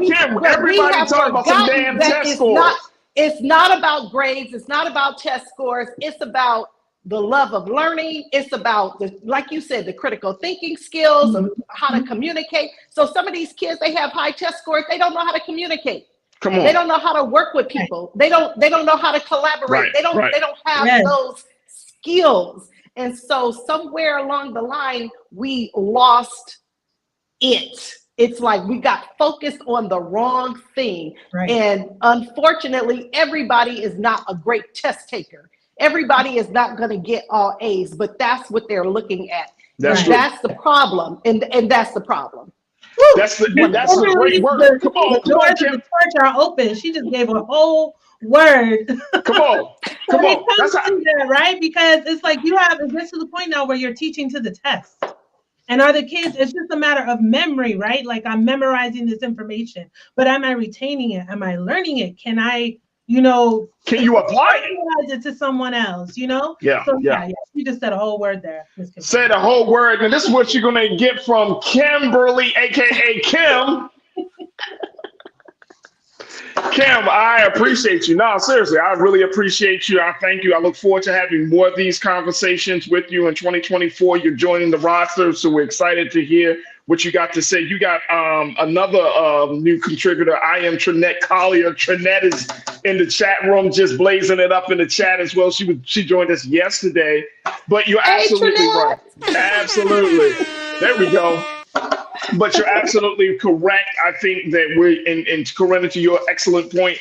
everybody talking about some damn test scores. It's not about grades. It's not about test scores. It's about the love of learning. It's about, like you said, the critical thinking skills of how to communicate. So some of these kids, they have high test scores. They don't know how to communicate. Come on. They don't know how to work with people. They don't know how to collaborate. They don't have those skills. And so somewhere along the line, we lost it. It's like we got focused on the wrong thing. Right. And unfortunately, everybody is not a great test taker. Everybody is not going to get all A's, but that's what they're looking at. That's the problem. And that's the problem. That's the great word. Come on, the doors of the church are open. She just gave a whole word. Come on. That's that, right? Because it's like it gets to the point now where you're teaching to the test. And are the kids, it's just a matter of memory, right? Like I'm memorizing this information, but am I retaining it? Am I learning it? Can I, can you apply it to someone else, Yeah. So, yeah. You just said a whole word there. Said a whole word, and this is what you're going to get from Kimberly, aka Kim. Kim, I appreciate you. No, seriously, I really appreciate you. I thank you. I look forward to having more of these conversations with you in 2024. You're joining the roster, so we're excited to hear what you got to say. You got another new contributor. I am Trinette Collier. Trinette is in the chat room, just blazing it up in the chat as well. She joined us yesterday, but you're absolutely right. Absolutely. There we go. But you're absolutely correct. I think that we're in Corinna, to your excellent point,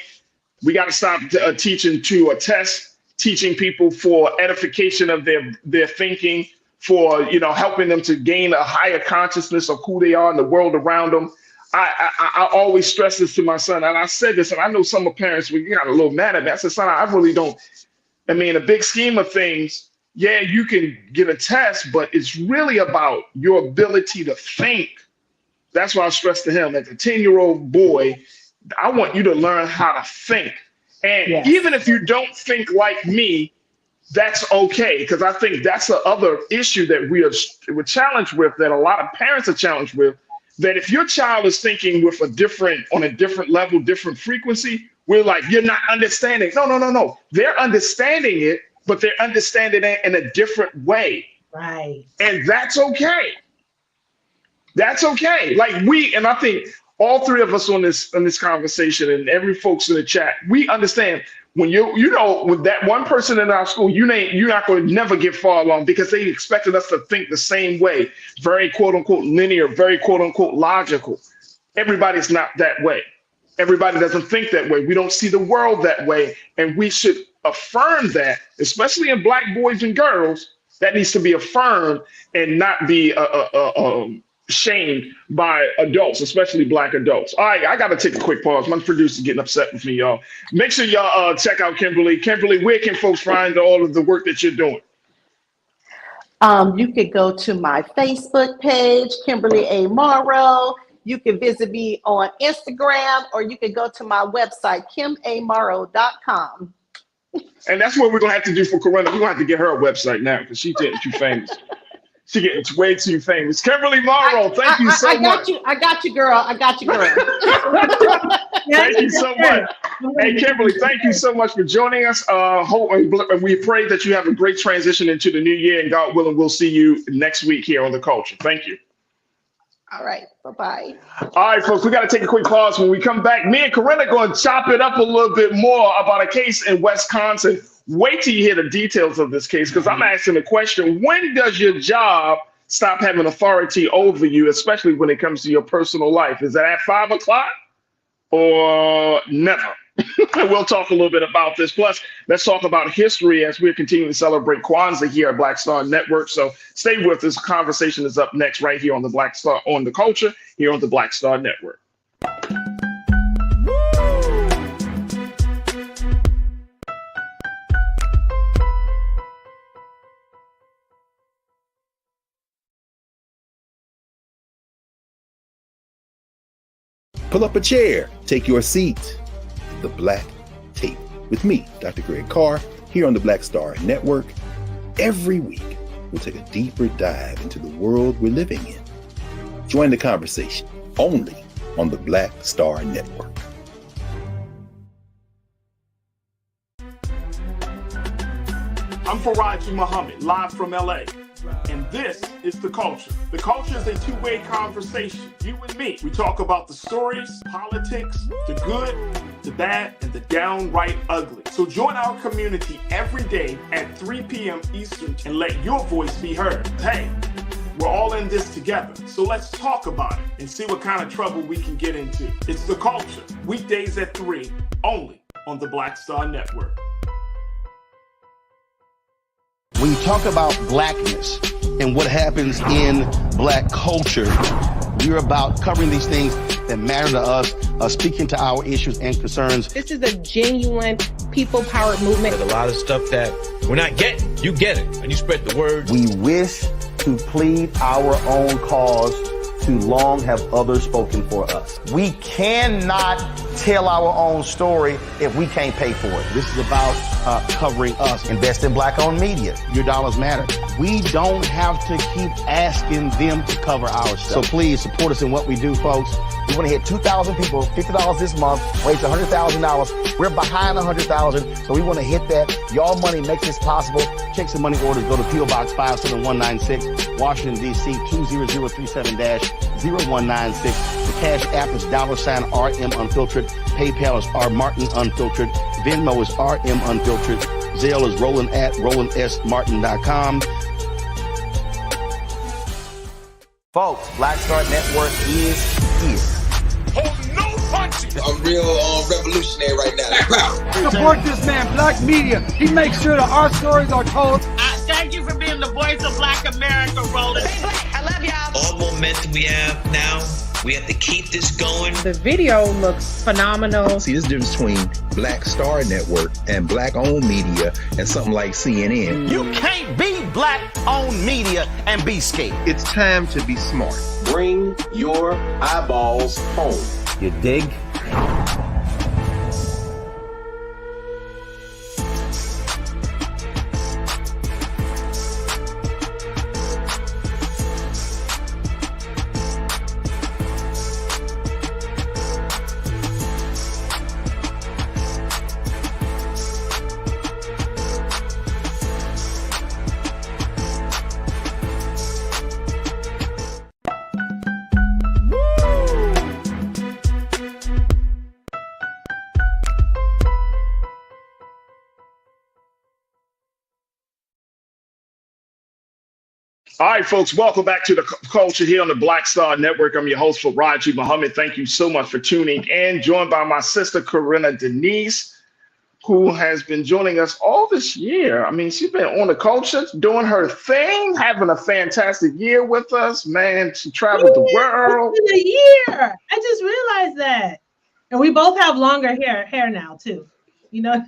we got to stop teaching to a test, teaching people for edification of their thinking, for helping them to gain a higher consciousness of who they are in the world around them. I always stress this to my son, and I said this, and I know some of parents got a little mad at me. I said, son, I really don't. I mean, in the big scheme of things, yeah, you can get a test, but it's really about your ability to think. That's why I stress to him, as a 10-year-old boy, I want you to learn how to think. And even if you don't think like me, that's okay, because I think that's the other issue that we're challenged with, that a lot of parents are challenged with, that if your child is thinking on a different level, different frequency, we're like, you're not understanding. No. They're understanding it, but they're understanding it in a different way. Right. And that's okay. That's okay. Like and I think all three of us on this conversation, and every folks in the chat, we understand when with that one person in our school, you're not going to never get far along, because they expected us to think the same way, very quote unquote linear, very quote unquote logical. Everybody's not that way. Everybody doesn't think that way. We don't see the world that way. And we should affirm that, especially in Black boys and girls. That needs to be affirmed and not be shamed by adults, especially Black adults. All right, I got to take a quick pause. My producer's getting upset with me, y'all. Make sure y'all check out Kimberly. Kimberly, where can folks find all of the work that you're doing? You could go to my Facebook page, Kimberly A. Morrow. You can visit me on Instagram, or you can go to my website, kimamorrow.com. And that's what we're going to have to do for Corinna. We're going to have to get her a website now because she's getting too famous. She's getting way too famous. Kimberly Morrow, thank you so much. I got you, girl. Thank you so much. Hey, Kimberly, thank you so much for joining us. We pray that you have a great transition into the new year, and God willing, we'll see you next week here on The Culture. Thank you. All right, bye-bye. All right, folks, we got to take a quick pause. When we come back, me and Corinna are going to chop it up a little bit more about a case in Wisconsin. Wait till you hear the details of this case, because I'm asking the question, when does your job stop having authority over you, especially when it comes to your personal life? Is that at 5 o'clock or never? We'll talk a little bit about this. Plus, let's talk about history as we're continuing to celebrate Kwanzaa here at Black Star Network. So stay with us. Conversation is up next right here on the Black Star, on The Culture, here on the Black Star Network. Pull up a chair, take your seat. The Black Tape with me, Dr. Greg Carr, here on the Black Star Network. Every week, we'll take a deeper dive into the world we're living in. Join the conversation only on the Black Star Network. I'm Farajii Muhammad, live from LA. And this is The Culture. The Culture is a two-way conversation. You and me. We talk about the stories, politics, the good, the bad, and the downright ugly. So join our community every day at 3 p.m. Eastern and let your voice be heard. Hey, we're all in this together. So let's talk about it and see what kind of trouble we can get into. It's The Culture. Weekdays at 3, only on the Black Star Network. When you talk about blackness and what happens in Black culture, we're about covering these things that matter to us, speaking to our issues and concerns. This is a genuine people-powered movement. There's a lot of stuff that we're not getting. You get it, and you spread the word. We wish to plead our own cause. Too long have others spoken for us. We cannot tell our own story if we can't pay for it. This is about covering us. Invest in Black-owned media. Your dollars matter. We don't have to keep asking them to cover our stuff. So please support us in what we do, folks. We want to hit 2,000 people, $50 this month, raise $100,000. We're behind 100,000, so we want to hit that. Y'all money makes this possible. Check some money orders. Go to P.O. Box 57196, Washington, D.C. 20037-0196. The Cash App is $RM Unfiltered. PayPal is R Martin Unfiltered. Venmo is RM Unfiltered. Zelle is Roland at RolandSMartin.com. Folks, Black Star Network is here. Hold no punches. I'm real revolutionary right now. Support this man, Black Media. He makes sure that our stories are told. Thank you for being the voice of Black America, Roland. Hey, Black, I love y'all. All momentum we have now, we have to keep this going. The video looks phenomenal. See, this difference between Black Star Network and Black-owned media and something like CNN. You can't be Black-owned media and be scared. It's time to be smart. Bring your eyeballs home. You dig? All right, folks, welcome back to the culture here on the Black Star Network. I'm your host, Farajii Muhammad. Thank you so much for tuning in. Joined by my sister, Corinna Denise, who has been joining us all this year. I mean, she's been on the culture, doing her thing, having a fantastic year with us. Man, she traveled the world. It's been a year. I just realized that. And we both have longer hair now, too. You know?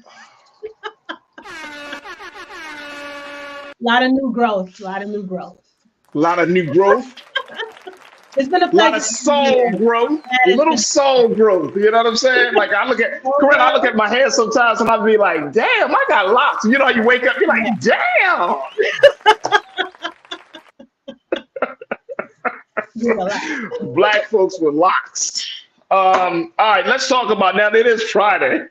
A lot of new growth. A lot of new growth. It's been a pleasure. A lot of soul growth. A little soul growth. You know what I'm saying? Like I look at Corinna, I look at my hair sometimes and I'll be like, damn, I got locks. You know, you wake up, you're like, damn. Black folks with locks. All right, let's talk about now. It is Friday.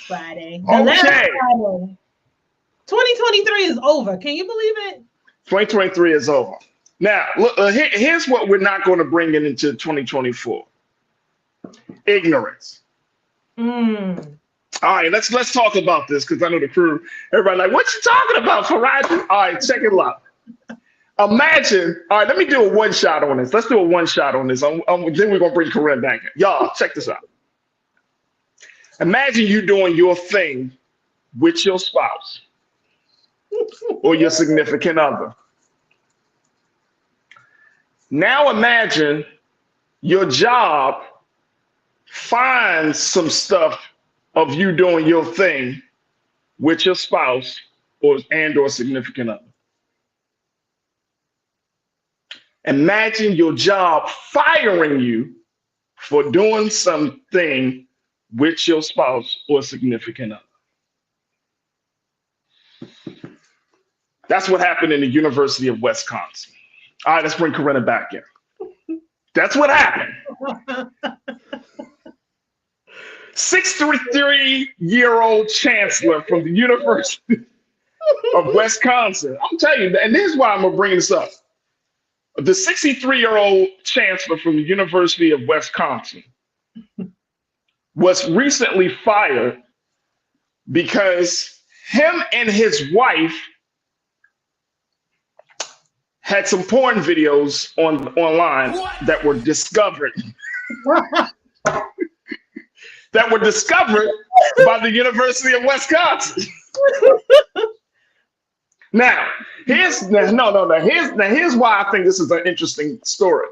Friday. Okay. 2023 is over. Can you believe it? 2023 is over. Now, look, here's what we're not going to bring into 2024. Ignorance. All right, let's talk about this because I know the crew, everybody like, what you talking about, Farajii? All right, check it out. Imagine, all right, let me do a one shot on this. Let's do a one shot on this. Then we're going to bring Corinne back in. Y'all, check this out. Imagine you doing your thing with your spouse or your significant other. Now imagine your job finds some stuff of you doing your thing with your spouse or significant other. Imagine your job firing you for doing something with your spouse or significant other. That's what happened in the University of Wisconsin. All right, let's bring Corinna back in. That's what happened. 63-year-old chancellor from the University of Wisconsin. I'm telling you, and this is why I'm going to bring this up. The 63-year-old chancellor from the University of Wisconsin was recently fired because him and his wife had some porn videos online that were discovered by the University of Wisconsin. Now, here's why I think this is an interesting story.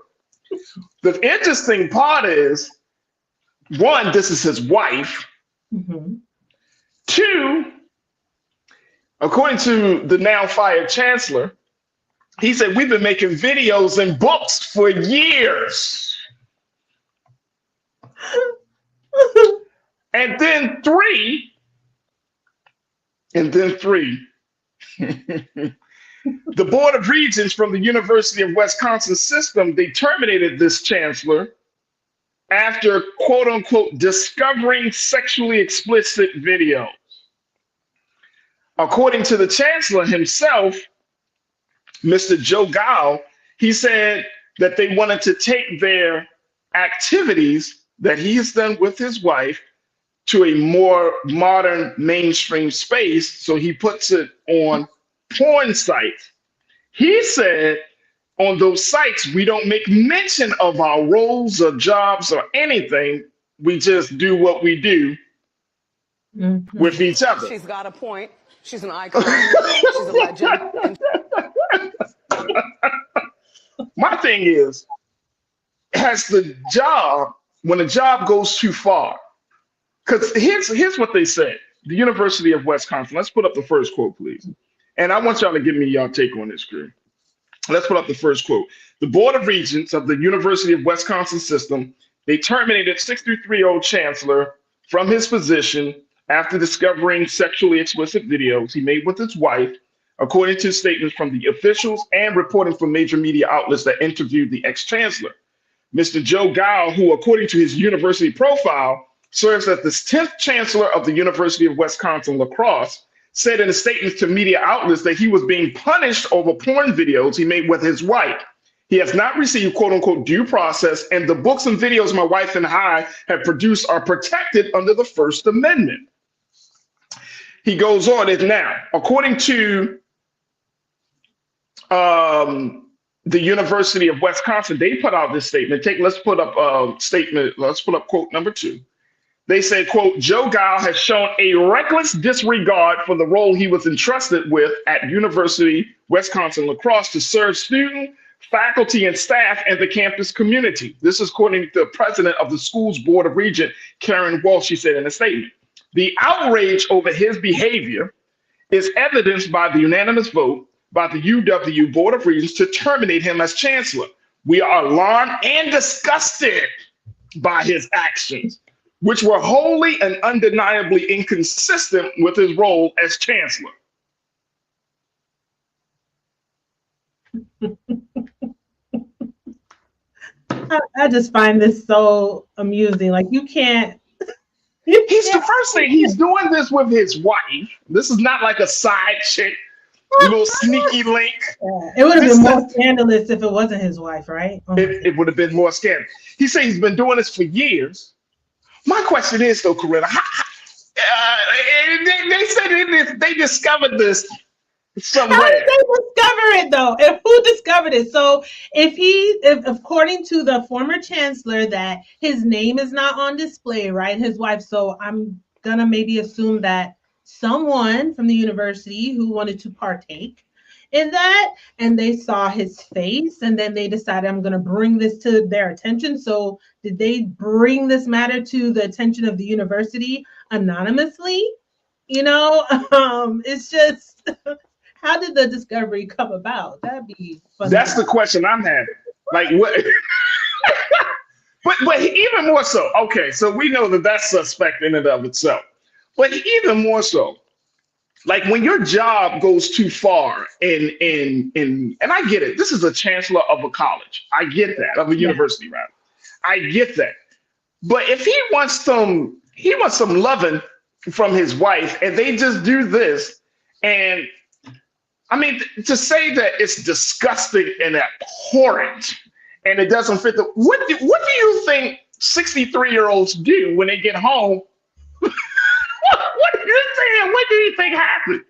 The interesting part is, one, this is his wife. Two, according to the now fired chancellor, he said, we've been making videos and books for years. And then three, the Board of Regents from the University of Wisconsin system, they terminated this chancellor after, quote unquote, discovering sexually explicit videos. According to the chancellor himself, Mr. Joe Gao, he said that they wanted to take their activities that he has done with his wife to a more modern mainstream space. So he puts it on porn sites. He said on those sites, we don't make mention of our roles or jobs or anything. We just do what we do with each other. She's got a point. She's an icon. She's a legend. My thing is, when the job goes too far, because here's what they said, the University of Wisconsin. Let's put up the first quote, please. And I want y'all to give me y'all take on this, crew. Let's put up the first quote. The Board of Regents of the University of Wisconsin system, they terminated 63-year-old chancellor from his position after discovering sexually explicit videos he made with his wife, according to statements from the officials and reporting from major media outlets that interviewed the ex-chancellor. Mr. Joe Gao, who according to his university profile, serves as the 10th chancellor of the University of Wisconsin La Crosse, said in a statement to media outlets that he was being punished over porn videos he made with his wife. He has not received, quote unquote, due process, and the books and videos my wife and I have produced are protected under the First Amendment. He goes on, and now, according to the University of Wisconsin, they put out this statement. Let's put up statement. Let's put up quote number 2. They say, quote, Joe Gile has shown a reckless disregard for the role he was entrusted with at University Wisconsin La Crosse to serve students, faculty, and staff and the campus community. This is according to the president of the school's board of regent, Karen Walsh, she said in a statement. The outrage over his behavior is evidenced by the unanimous vote by the UW Board of Regents to terminate him as chancellor. We are alarmed and disgusted by his actions, which were wholly and undeniably inconsistent with his role as chancellor. I just find this so amusing. Like the first thing, he's doing this with his wife. This is not like a side chick, little sneaky link. Yeah, it would have been more scandalous if it wasn't his wife, right? It would have been more scandalous. He said he's been doing this for years. My question is though, Corinna, they said they discovered this somewhere. How did they discover it though? And who discovered it? So if according to the former chancellor that his name is not on display, right? His wife. So I'm gonna maybe assume that someone from the university who wanted to partake in that, and they saw his face, and then they decided, I'm going to bring this to their attention. So did they bring this matter to the attention of the university anonymously? You know, it's just, how did the discovery come about? That'd be fun. That's the question I'm having. Like what? but even more so. Okay, so we know that that's suspect in and of itself. But even more so, like when your job goes too far and I get it. This is a chancellor of a college. I get that, of a university, rather. I get that. But if he wants some loving from his wife, and they just do this, and I mean, to say that it's disgusting and abhorrent, and it doesn't fit the what do you think 63-year-olds do when they get home? What are you saying? What do you think happened?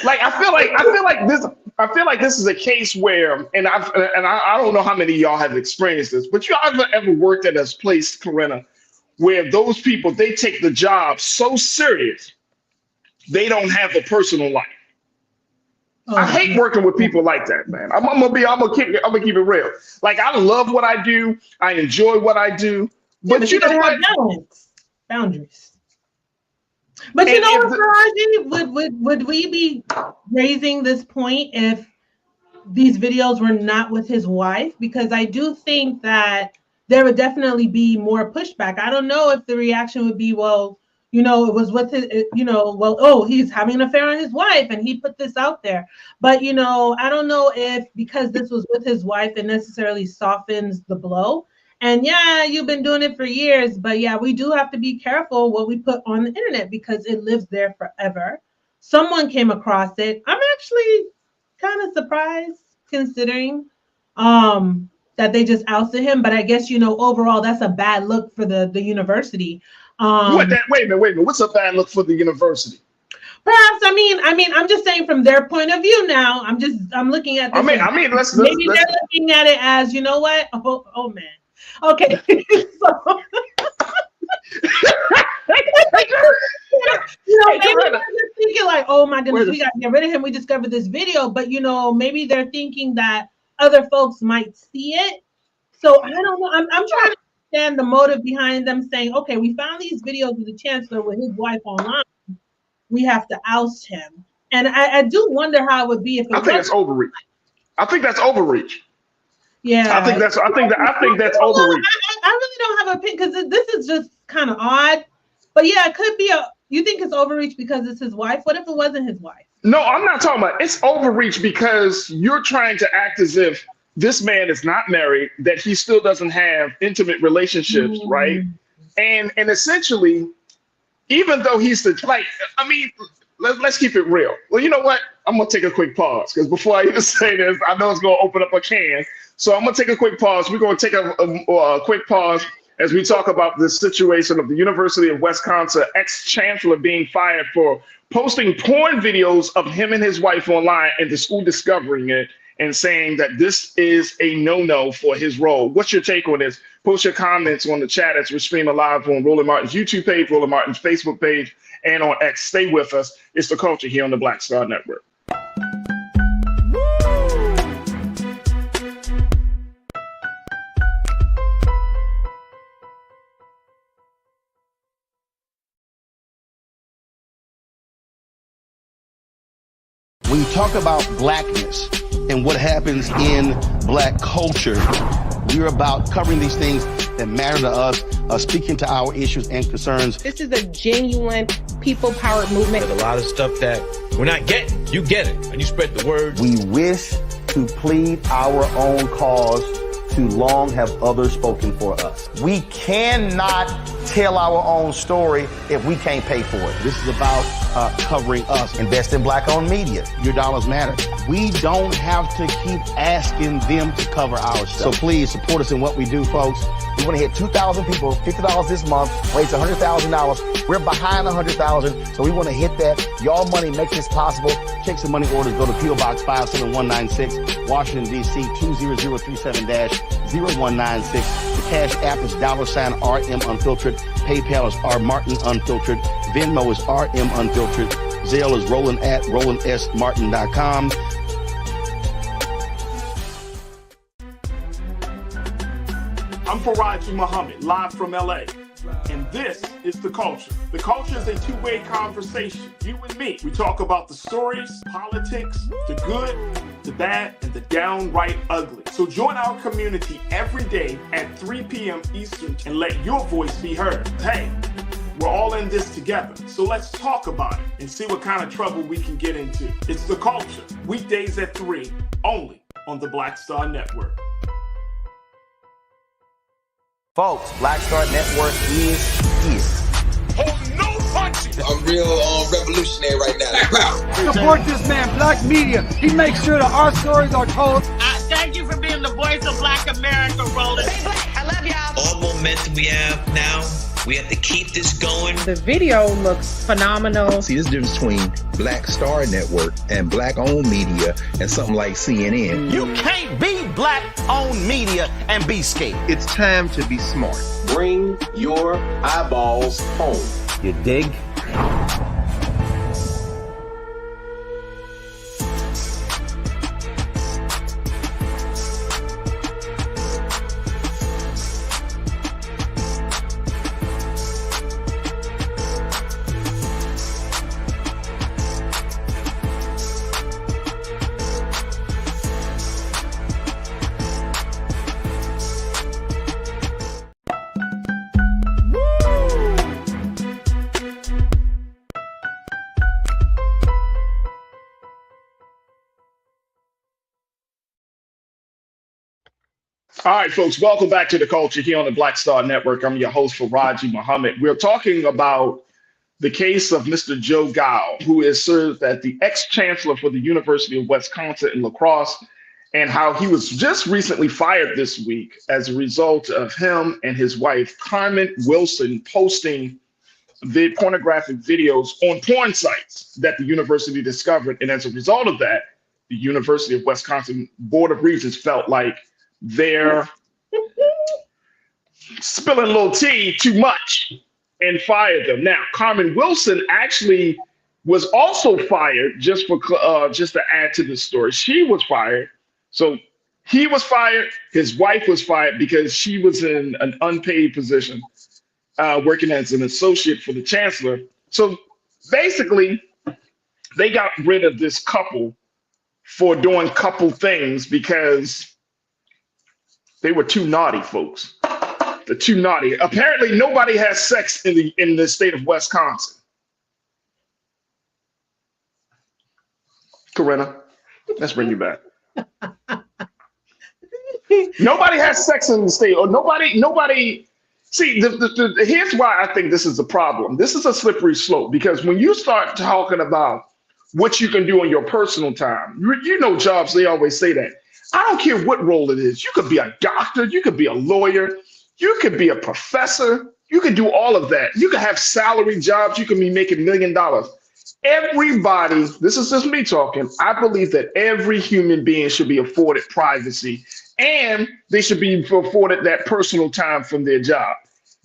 Like I feel like this is a case where, and I don't know how many of y'all have experienced this, but you ever worked at a place, Corinna, where those people, they take the job so serious they don't have a personal life. I hate working with people like that, man. I'm gonna keep it real. Like I love what I do, I enjoy what I do, but you know what? Boundaries. But you know what, Farajii, would we be raising this point if these videos were not with his wife? Because I do think that there would definitely be more pushback. I don't know if the reaction would be, well, you know, it was with his, you know, well, oh, he's having an affair on his wife and he put this out there. But, you know, I don't know if because this was with his wife, it necessarily softens the blow. And yeah, you've been doing it for years, but yeah, we do have to be careful what we put on the internet because it lives there forever. Someone came across it. I'm actually kind of surprised considering that they just ousted him, but I guess, you know, overall that's a bad look for the university. Wait a minute. What's a bad look for the university? Perhaps, I mean, I'm just saying from their point of view now. I'm looking at this. I mean, let's they're looking at it as, you know what? Oh man. Okay. So, you know, maybe they're just thinking like, oh my goodness, we got to get rid of him. We discovered this video, but you know, maybe they're thinking that other folks might see it. So I don't know. I'm trying to understand the motive behind them saying, okay, we found these videos of the chancellor with his wife online. We have to oust him. And I do wonder how it would be if I think that's overreach. I think that's overreach. Yeah, I think that's overreach. I really don't have an opinion because this is just kind of odd. But yeah, it could be you think it's overreach because it's his wife? What if it wasn't his wife? No, I'm not talking about it's overreach because you're trying to act as if this man is not married, that he still doesn't have intimate relationships, right? And essentially, even though he's let's keep it real. Well, you know what? I'm gonna take a quick pause because before I even say this, I know it's gonna open up a can. So I'm gonna take a quick pause. We're gonna take a quick pause as we talk about the situation of the University of Wisconsin ex-chancellor being fired for posting porn videos of him and his wife online and the school discovering it. and saying that this is a no-no for his role. What's your take on this? Post your comments on the chat as we're streaming live on Roland Martin's YouTube page, Roland Martin's Facebook page, and on X. Stay with us. It's The Culture here on the Black Star Network. When you talk about blackness and what happens in black culture, we're about covering these things that matter to us, speaking to our issues and concerns. This is a genuine people-powered movement. There's a lot of stuff that we're not getting. You get it, and you spread the word. We wish to plead our own cause. Too long have others spoken for us. We cannot tell our own story if we can't pay for it. This is about covering us. Invest in black-owned media. Your dollars matter. We don't have to keep asking them to cover our stuff. So please support us in what we do, folks. We want to hit 2,000 people, $50 this month, raise $100,000. We're behind 100,000, so we want to hit that. Y'all money makes this possible. Checks and money orders go to P.O. Box 57196, Washington, D.C. 20037-0196. The Cash App is $RM Unfiltered. PayPal is R Martin Unfiltered. Venmo is RM Unfiltered. Zelle is Roland at RolandSMartin.com. I'm Farajii Muhammad, live from LA. And this is The Culture. The Culture is a two-way conversation. You and me. We talk about the stories, politics, the good, the bad, and the downright ugly. So join our community every day at 3 p.m. Eastern and let your voice be heard. Hey, we're all in this together. So let's talk about it and see what kind of trouble we can get into. It's The Culture, weekdays at 3, only on the Black Star Network. Folks, Black Star Network is here. Oh, no punches! I'm real revolutionary right now. Support this man, Black Media. He makes sure that our stories are told. Thank you for being the voice of Black America, Roland. Stay black. I love y'all. All momentum we have now, we have to keep this going. The video looks phenomenal. See, there's a difference between Black Star Network and black-owned media and something like CNN. You can't be black-owned media and be scared. It's time to be smart. Bring your eyeballs home. You dig? All right, folks, welcome back to The Culture here on the Black Star Network. I'm your host, Farajii Muhammad. We're talking about the case of Mr. Joe Gao, who is served as the ex-chancellor for the University of Wisconsin in La Crosse, and how he was just recently fired this week as a result of him and his wife, Carmen Wilson, posting the pornographic videos on porn sites that the university discovered. And as a result of that, the University of Wisconsin Board of Regents felt like they're spilling a little tea too much and fired them. Now, Carmen Wilson actually was also fired, just to add to the story. She was fired. So he was fired. His wife was fired because she was in an unpaid position, working as an associate for the chancellor. So basically, they got rid of this couple for doing couple things because they were too naughty, folks. They're too naughty. Apparently, nobody has sex in the state of Wisconsin. Corinna, let's bring you back. Nobody has sex in the state, or nobody. See, here's why I think this is a problem. This is a slippery slope, because when you start talking about what you can do in your personal time, you know, jobs, they always say that. I don't care what role it is. You could be a doctor, you could be a lawyer, you could be a professor, you could do all of that. You could have salary jobs, you could be making $1 million. everybody, this is just me talking, I believe that every human being should be afforded privacy and they should be afforded that personal time from their job.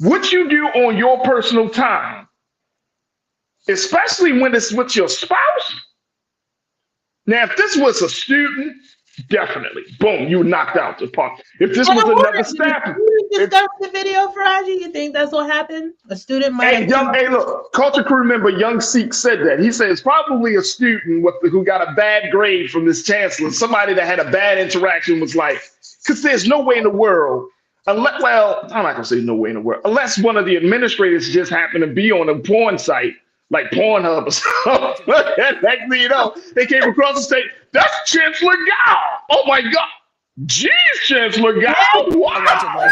What you do on your personal time, especially when it's with your spouse. Now, if this was a student, definitely, boom, you knocked out the park. If this was another staff, you discovered the video, Farajii, you think that's what happened? A student might. Hey, look, Culture Crew member Young Seek said that. He said it's probably a student who got a bad grade from this chancellor. Somebody that had a bad interaction was like, because there's no way in the world. Unless, well, I'm not gonna say no way in the world, unless one of the administrators just happened to be on a porn site like Pornhub or something. Next thing you know, they came across the state. That's Chancellor Gao. Oh my God, geez, Chancellor Gao. Wow.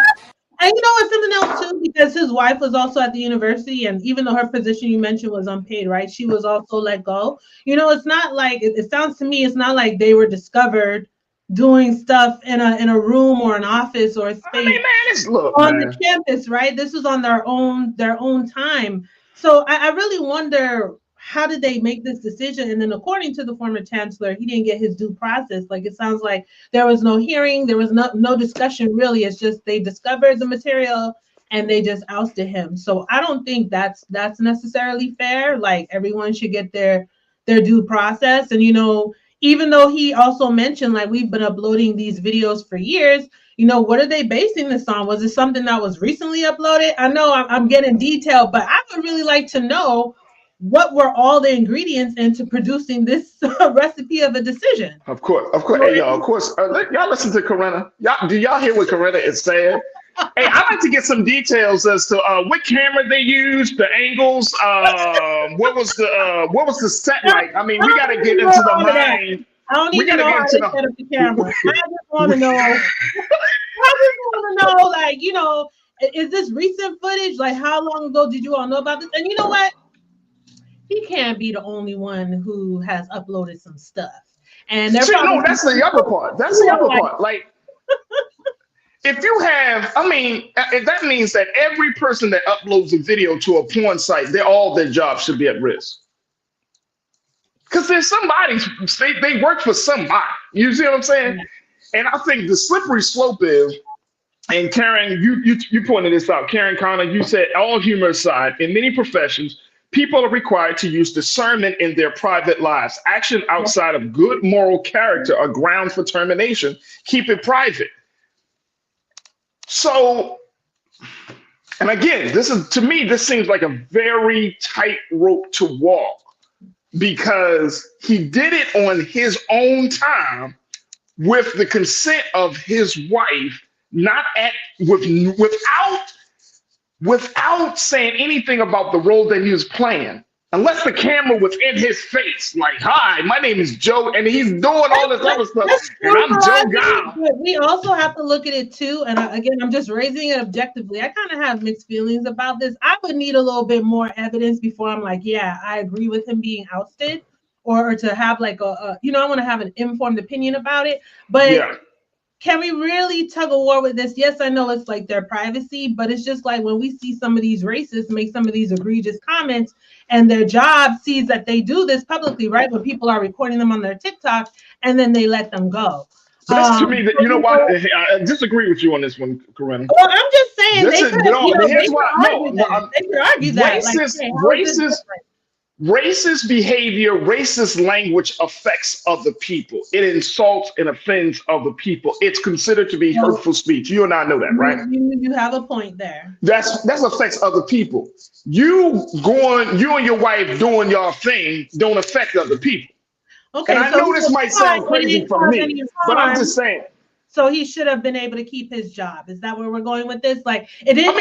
And you know what's something else too, because his wife was also at the university, and even though her position you mentioned was unpaid, right? She was also let go. You know, it's not like it sounds to me. It's not like they were discovered doing stuff in a room or an office or a space the campus, right? This was on their own time. So I really wonder, how did they make this decision? And then according to the former chancellor, he didn't get his due process. Like, it sounds like there was no hearing, there was no discussion really. It's just they discovered the material and they just ousted him. So I don't think that's necessarily fair. Like, everyone should get their due process. And, you know, even though he also mentioned, like, we've been uploading these videos for years, you know, what are they basing this on? Was it something that was recently uploaded? I know I'm getting detailed, but I would really like to know what were all the ingredients into producing this recipe of a decision. Of course. Hey, y'all, of course. Y'all listen to Corinna. Do y'all hear what Corinna is saying? Hey, I'd like to get some details as to what camera they used, the angles, what was the set like? I mean, we got to get into the mind. I don't even know how they set up the camera. I just want to know. Like, you know, is this recent footage? Like, how long ago did you all know about this? And you know what? He can't be the only one who has uploaded some stuff. And that's the other part. That's the other part. Like, if you have, I mean, if that means that every person that uploads a video to a porn site, all their jobs should be at risk. Because there's somebody, they work for somebody. You see what I'm saying? And I think the slippery slope is, and Karen, you pointed this out, Karen Connor, you said, all humor aside, in many professions, people are required to use discernment in their private lives. Action outside of good moral character are ground for termination. Keep it private. So, and again, to me, this seems like a very tight rope to walk, because he did it on his own time with the consent of his wife, without saying anything about the role that he was playing, unless the camera was in his face, like, hi, my name is Joe, and he's doing all this other stuff, and I'm Joe Gao. But we also have to look at it too, and again, I'm just raising it objectively. I kind of have mixed feelings about this. I would need a little bit more evidence before I'm like, yeah, I agree with him being ousted, or to have like I want to have an informed opinion about it. But can we really tug a war with this? Yes, I know it's like their privacy, but it's just like when we see some of these racists make some of these egregious comments, and their job sees that they do this publicly, right? When people are recording them on their TikTok, and then they let them go. So that's to me that, you know what? I disagree with you on this one, Corinna. Well, I'm just saying they could argue that. Racist behavior, racist language affects other people. It insults and offends other people. It's considered to be hurtful speech. You and I know that, right? You have a point there. That affects other people. You and your wife doing your thing don't affect other people. Okay, and I know this might sound crazy for me, but I'm just saying. So he should have been able to keep his job. Is that where we're going with this? Like, it didn't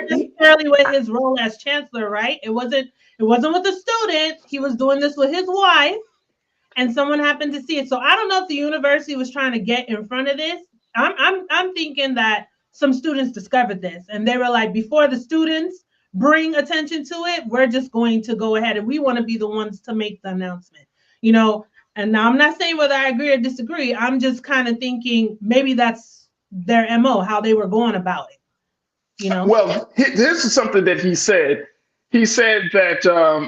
necessarily with his role as chancellor, right? It wasn't with the student. He was doing this with his wife, and someone happened to see it. So I don't know if the university was trying to get in front of this. I'm thinking that some students discovered this, and they were like, before the students bring attention to it, we're just going to go ahead, and we want to be the ones to make the announcement, you know. And now I'm not saying whether I agree or disagree. I'm just kind of thinking maybe that's their MO, how they were going about it, you know. Well, this is something that he said. He said that,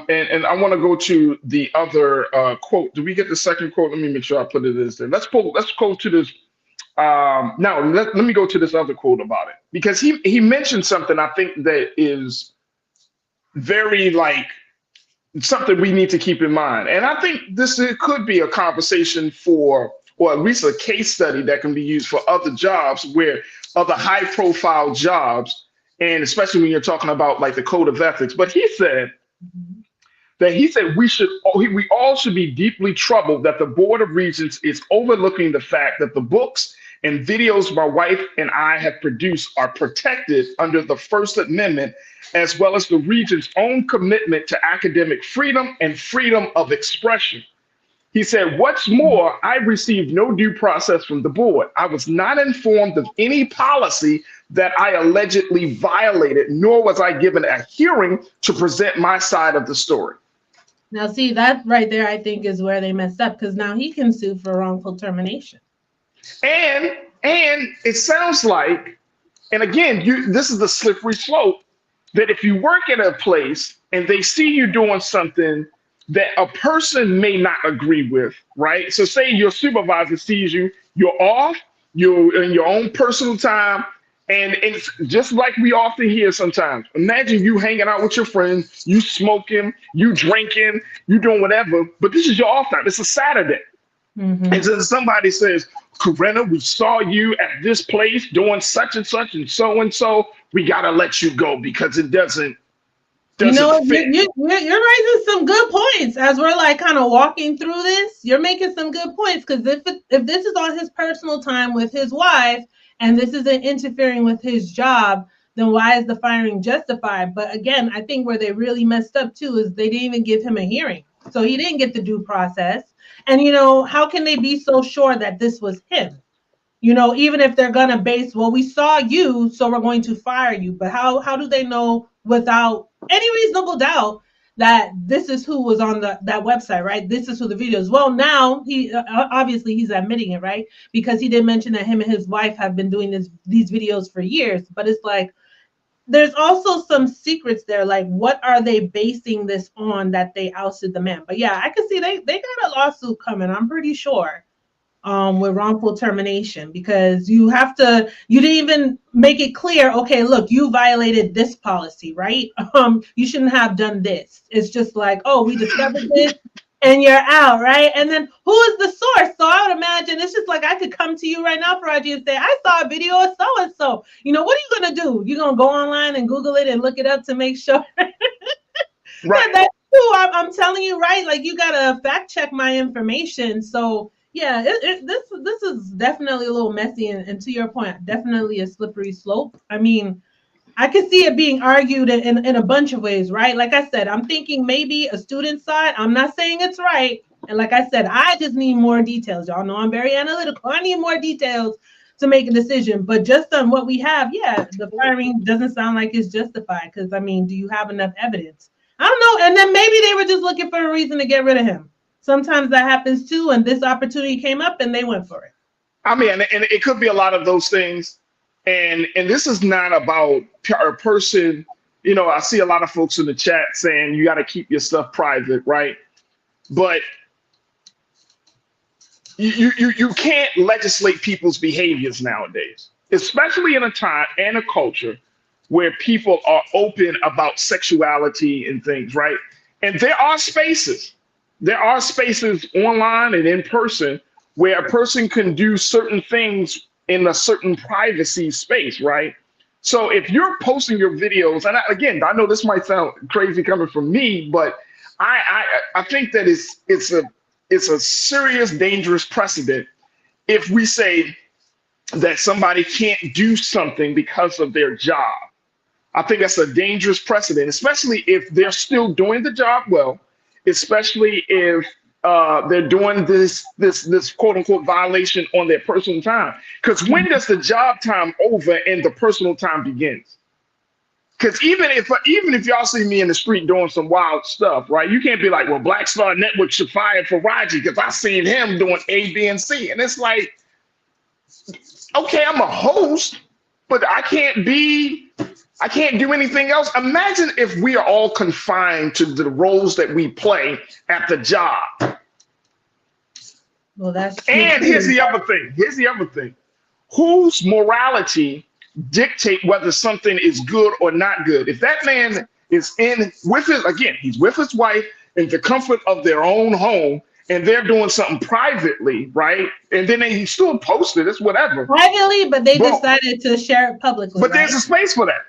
and I want to go to the other quote. Did we get the second quote? Let me make sure I put it as there. Let's go to this. Now, let me go to this other quote about it, because he mentioned something I think that is very something we need to keep in mind. And I think it could be a conversation for, or at least a case study that can be used for other jobs, where other high profile jobs, and especially when you're talking about like the code of ethics. But he said we all should be deeply troubled that the Board of Regents is overlooking the fact that the books and videos my wife and I have produced are protected under the First Amendment, as well as the Regents' own commitment to academic freedom and freedom of expression. He said, what's more, I received no due process from the board. I was not informed of any policy that I allegedly violated, nor was I given a hearing to present my side of the story. Now, see, that right there, I think, is where they messed up, because now he can sue for wrongful termination. And it sounds like, and again, this is the slippery slope, that if you work at a place and they see you doing something that a person may not agree with, right? So say your supervisor sees you're off, you're in your own personal time, and it's just like we often hear sometimes. Imagine you hanging out with your friends, you smoking, you drinking, you doing whatever, but this is your off time. It's a Saturday. And then somebody says, Corinna, we saw you at this place doing such and such and so, we gotta let you go because it doesn't fit. You're raising some good points as we're like kind of walking through this. You're making some good points, because if this is on his personal time with his wife and this isn't interfering with his job, then why is the firing justified? But again, I think where they really messed up too is they didn't even give him a hearing. So he didn't get the due process. And, how can they be so sure that this was him? Even if they're going to base, well, we saw you, so we're going to fire you. But how do they know without any reasonable doubt that this is who was on that website, right? This is who the video is. Well, now he obviously he's admitting it, right? Because he did mention that him and his wife have been doing these videos for years. But it's like, there's also some secrets there. Like, what are they basing this on that they ousted the man? But yeah, I can see they got a lawsuit coming, I'm pretty sure, with wrongful termination, because you didn't even make it clear, okay, look, you violated this policy, right? You shouldn't have done this. It's just like, oh, we discovered this and you're out, right? And then who is the source? So I would imagine it's just like I could come to you right now, Farajii, and say, I saw a video of so-and-so. What are you going to do? You're going to go online and Google it and look it up to make sure? Right. That's true. I'm telling you, right? Like, you got to fact check my information. So yeah, this is definitely a little messy. And to your point, definitely a slippery slope. I mean, I could see it being argued in a bunch of ways, right? Like I said, I'm thinking maybe a student side. I'm not saying it's right. And like I said, I just need more details. Y'all know I'm very analytical. I need more details to make a decision. But just on what we have, yeah, the firing doesn't sound like it's justified. Because, I mean, do you have enough evidence? I don't know. And then maybe they were just looking for a reason to get rid of him. Sometimes that happens too. And this opportunity came up and they went for it. I mean, and it could be a lot of those things. And this is not about a person, I see a lot of folks in the chat saying you got to keep your stuff private, right? But you can't legislate people's behaviors nowadays, especially in a time and a culture where people are open about sexuality and things, right? And there are spaces online and in person where a person can do certain things in a certain privacy space, right? So if you're posting your videos, and I know this might sound crazy coming from me, but I think that it's a serious, dangerous precedent if we say that somebody can't do something because of their job. I think that's a dangerous precedent, especially if they're still doing the job well, especially if they're doing this quote unquote violation on their personal time. Because when does the job time over and the personal time begins? Because even if y'all see me in the street doing some wild stuff, right? You can't be like, well, Black Star Network should fire Farajii because I seen him doing A, B, and C. And it's like, okay, I'm a host, but I can't be I can't do anything else. Imagine if we are all confined to the roles that we play at the job. Well, that's true. And here's the other thing. Whose morality dictate whether something is good or not good? If that man is he's with his wife in the comfort of their own home, and they're doing something privately, right? And then he still posted it's whatever. Privately, but they decided to share it publicly. But there's a space for that.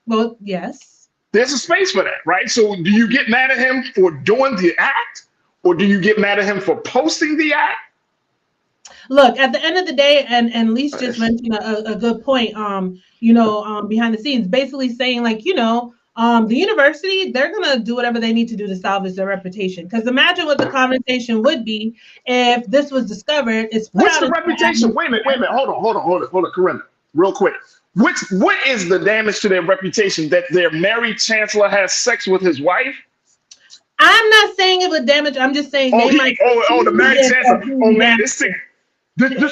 Well, yes. There's a space for that, right? So do you get mad at him for doing the act, or do you get mad at him for posting the act? Look, at the end of the day, and Lise just mentioned a good point, behind the scenes, basically saying like, the university, they're going to do whatever they need to do to salvage their reputation. Because imagine what the conversation would be if this was discovered. What's the reputation? Wait a minute. Hold on, Corinna, real quick. What is the damage to their reputation that their married chancellor has sex with his wife? I'm not saying it would damage. I'm just saying the married chancellor. Oh man, this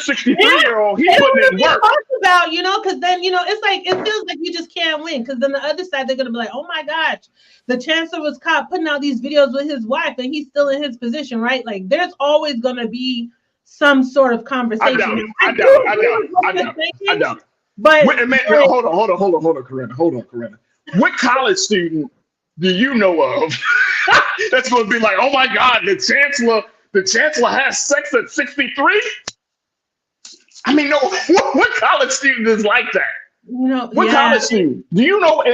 63-year-old, he's putting in work. About, because then, it's like, it feels like you just can't win. Because then the other side, they're going to be like, oh my gosh, the chancellor was caught putting out these videos with his wife and he's still in his position, right? Like, there's always going to be some sort of conversation. I doubt it. But wait a minute, hold on, Corinna. What college student do you know of that's going to be like, oh my God, the chancellor has sex at 63? I mean, no. What college student is like that? College student? Do you know?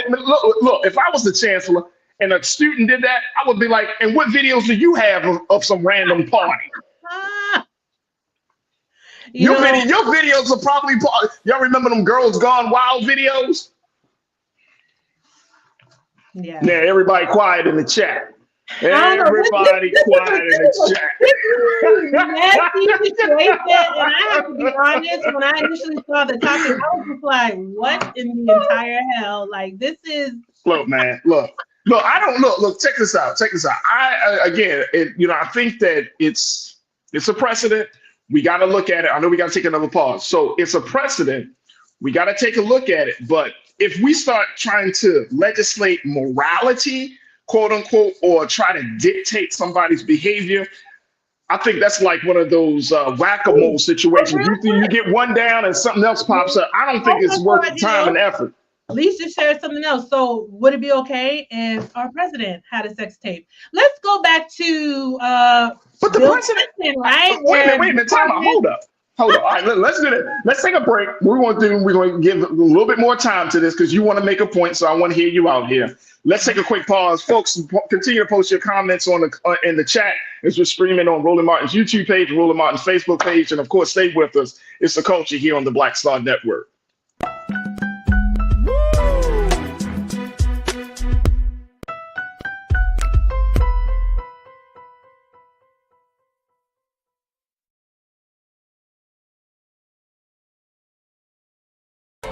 Look, if I was the chancellor and a student did that, I would be like, and what videos do you have of some random party? Your videos are probably, y'all remember them Girls Gone Wild videos? Yeah. Now everybody quiet in the chat. Everybody quiet in the chat. Nasty situation, and I have to be honest, when I initially saw the topic, I was just like, what in the entire hell? Like, this is... Look, man, look, check this out. I think that it's a precedent. We got to look at it. I know we got to take another pause. So it's a precedent. We got to take a look at it. But if we start trying to legislate morality, quote unquote, or try to dictate somebody's behavior, I think that's like one of those whack-a-mole situations. You get one down and something else pops up. I don't think it's worth the time and effort. Lise just shared something else. So would it be okay if our president had a sex tape? Let's go back to but the president, right? Wait a minute, time out. Hold up. All right, let's do that. Let's take a break. We're going to give a little bit more time to this because you want to make a point, so I want to hear you out here. Let's take a quick pause. Folks, continue to post your comments in the chat as we're streaming on Roland Martin's YouTube page, Roland Martin's Facebook page, and of course, stay with us. It's The Culture here on the Black Star Network.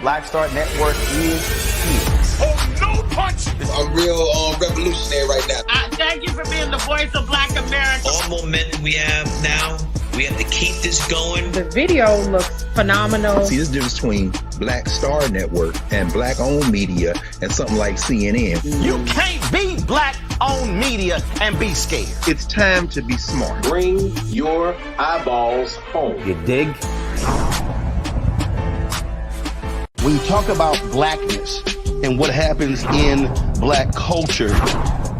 Black Star Network is here. Oh, no punch! I'm real revolutionary right now. Thank you for being the voice of Black America. All momentum we have now, we have to keep this going. The video looks phenomenal. See, there's a difference between Black Star Network and Black-owned media and something like CNN. You can't be Black-owned media and be scared. It's time to be smart. Bring your eyeballs home. You dig? When you talk about blackness and what happens in black culture,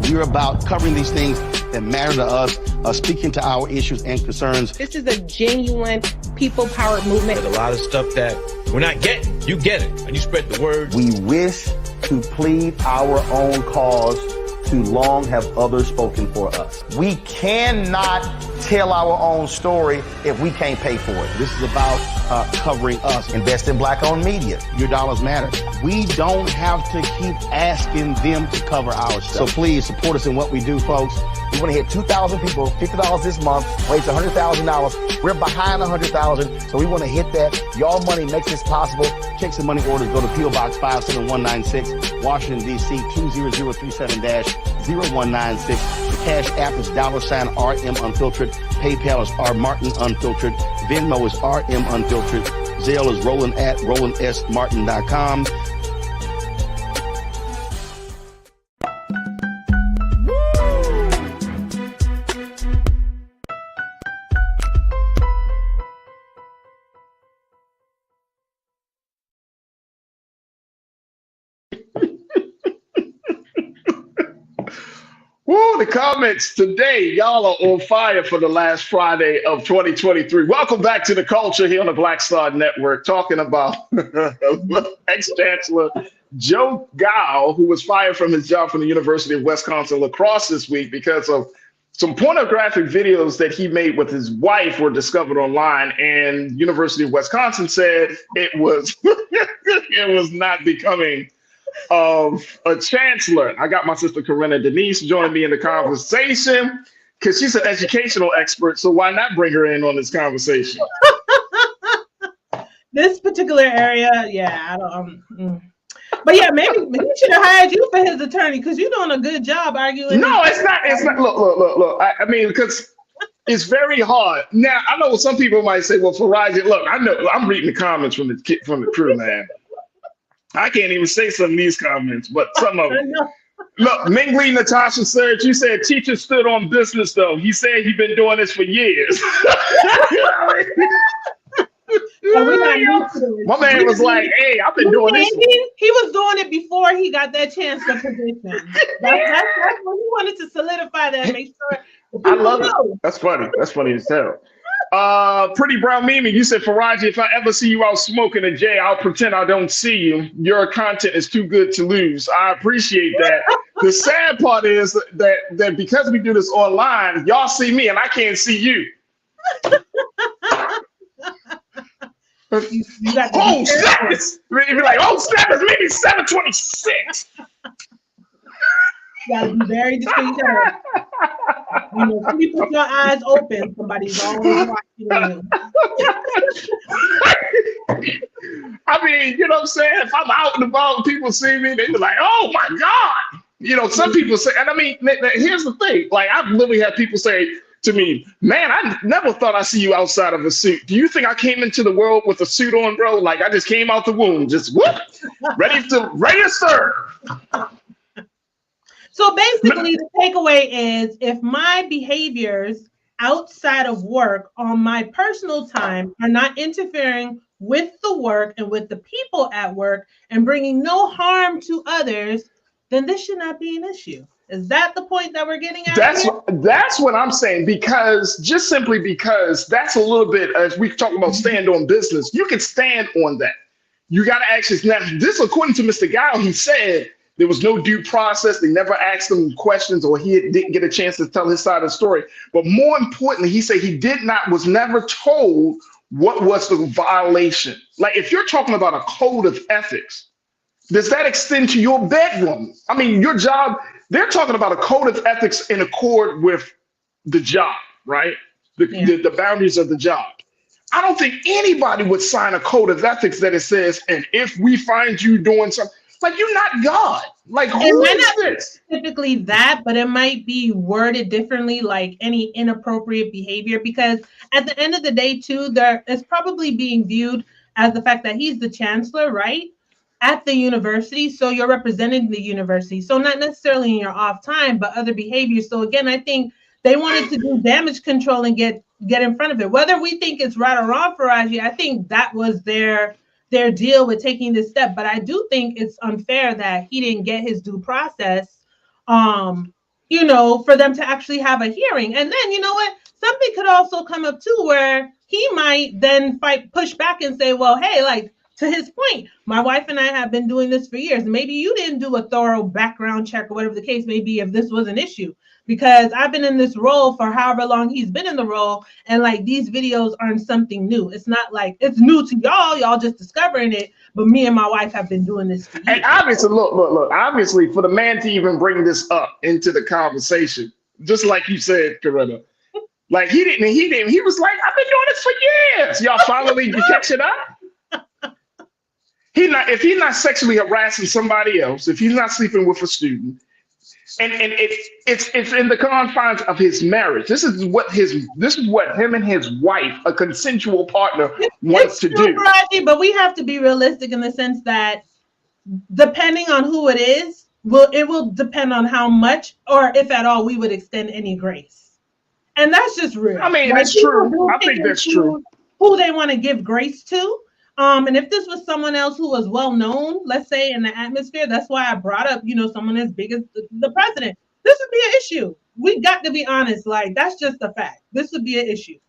we're about covering these things that matter to us, speaking to our issues and concerns. This is a genuine people-powered movement. There's a lot of stuff that we're not getting. You get it, and you spread the word. We wish to plead our own cause. Too long have others spoken for us. We cannot tell our own story if we can't pay for it. This is about covering us. Invest in Black-owned media. Your dollars matter. We don't have to keep asking them to cover our stuff. So please support us in what we do, folks. We want to hit 2,000 people, $50 this month, raise $100,000. We're behind 100,000, so we want to hit that. Y'all money makes this possible. Check some money orders. Go to P.O. Box 57196, Washington, D.C. 20037-0196. The Cash App is $RM Unfiltered. PayPal is R Martin Unfiltered. Venmo is RM Unfiltered. Zelle is Roland@RolandSMartin.com. the comments today. Y'all are on fire for the last Friday of 2023. Welcome back to The Culture here on the Black Star Network, talking about ex-Chancellor Joe Gao, who was fired from his job from the University of Wisconsin La Crosse this week because of some pornographic videos that he made with his wife were discovered online, and University of Wisconsin said it was it was not becoming of a chancellor. I got my sister Corinna Denise joining me in the conversation because she's an educational expert, so why not bring her in on this conversation? This particular area, yeah, I don't. But yeah, maybe he should have hired you for his attorney because you're doing a good job arguing. No, it's not. It's not. Look. I mean, because it's very hard. Now, I know some people might say, "Well, Farajii, look, I know I'm reading the comments from the crew, man. I can't even say some of these comments, but some of them." Look, Mingley Natasha Serge, you said teacher stood on business, though. He said he's been doing this for years. My man was like, "Hey, I've been doing this." He was doing it before he got that chancellor position. That's what he wanted to solidify that. Make sure. I love it. That's funny. That's funny as hell. Pretty Brown Mimi, you said, Farajii, if I ever see you out smoking a J, I'll pretend I don't see you. Your content is too good to lose. I appreciate that. The sad part is that because we do this online, y'all see me and I can't see you. You got oh, snap! You'd be like, oh, snap! It's maybe 7:26. You gotta be very discreet. You know, if you put your eyes open, somebody's always watching you. I mean, you know what I'm saying? If I'm out and about and people see me, they be like, oh my God. You know, some people say, and I mean, here's the thing. Like, I've literally had people say to me, man, I never thought I'd see you outside of a suit. Do you think I came into the world with a suit on, bro? Like, I just came out the womb, just whoop, ready to serve. So basically, the takeaway is if my behaviors outside of work on my personal time are not interfering with the work and with the people at work and bringing no harm to others, then this should not be an issue. Is that the point that we're getting at? That's what I'm saying, because just simply because that's a little bit, as we talk about stand on business, you can stand on that. You got to actually, now this according to Mr. Gao, he said there was no due process. They never asked him questions or he didn't get a chance to tell his side of the story. But more importantly, he said he was never told what was the violation. Like if you're talking about a code of ethics, does that extend to your bedroom? I mean, your job, they're talking about a code of ethics in accord with the job, right? The boundaries of the job. I don't think anybody would sign a code of ethics that it says, and if we find you doing something, like you're not God. Like who is this? Typically that, but it might be worded differently, like any inappropriate behavior, because at the end of the day too, there is probably being viewed as the fact that he's the chancellor, right? At the university, so you're representing the university. So not necessarily in your off time, but other behaviors. So again, I think they wanted to do damage control and get in front of it. Whether we think it's right or wrong, Farajii, I think that was their deal with taking this step. But I do think it's unfair that he didn't get his due process, you know, for them to actually have a hearing. And then, you know what, something could also come up too, where he might then push back and say, well, hey, like, to his point, my wife and I have been doing this for years. Maybe you didn't do a thorough background check or whatever the case may be if this was an issue, because I've been in this role for however long he's been in the role. And like these videos aren't something new. It's not like it's new to y'all just discovering it. But me and my wife have been doing this for years. And obviously, look, obviously for the man to even bring this up into the conversation, just like you said, Corinna, like he was like, I've been doing this for years. Y'all finally catch it up. If he's not sexually harassing somebody else, if he's not sleeping with a student, and it's in the confines of his marriage. This is what him and his wife, a consensual partner, wants to do. Right, but we have to be realistic in the sense that depending on who it is, it will depend on how much or if at all we would extend any grace. And that's just real. I mean, like, that's true. I think that's true. Who they want to give grace to. And if this was someone else who was well known, let's say in the atmosphere, that's why I brought up, you know, someone as big as the president. this would be an issue. We got to be honest. Like, that's just a fact. This would be an issue.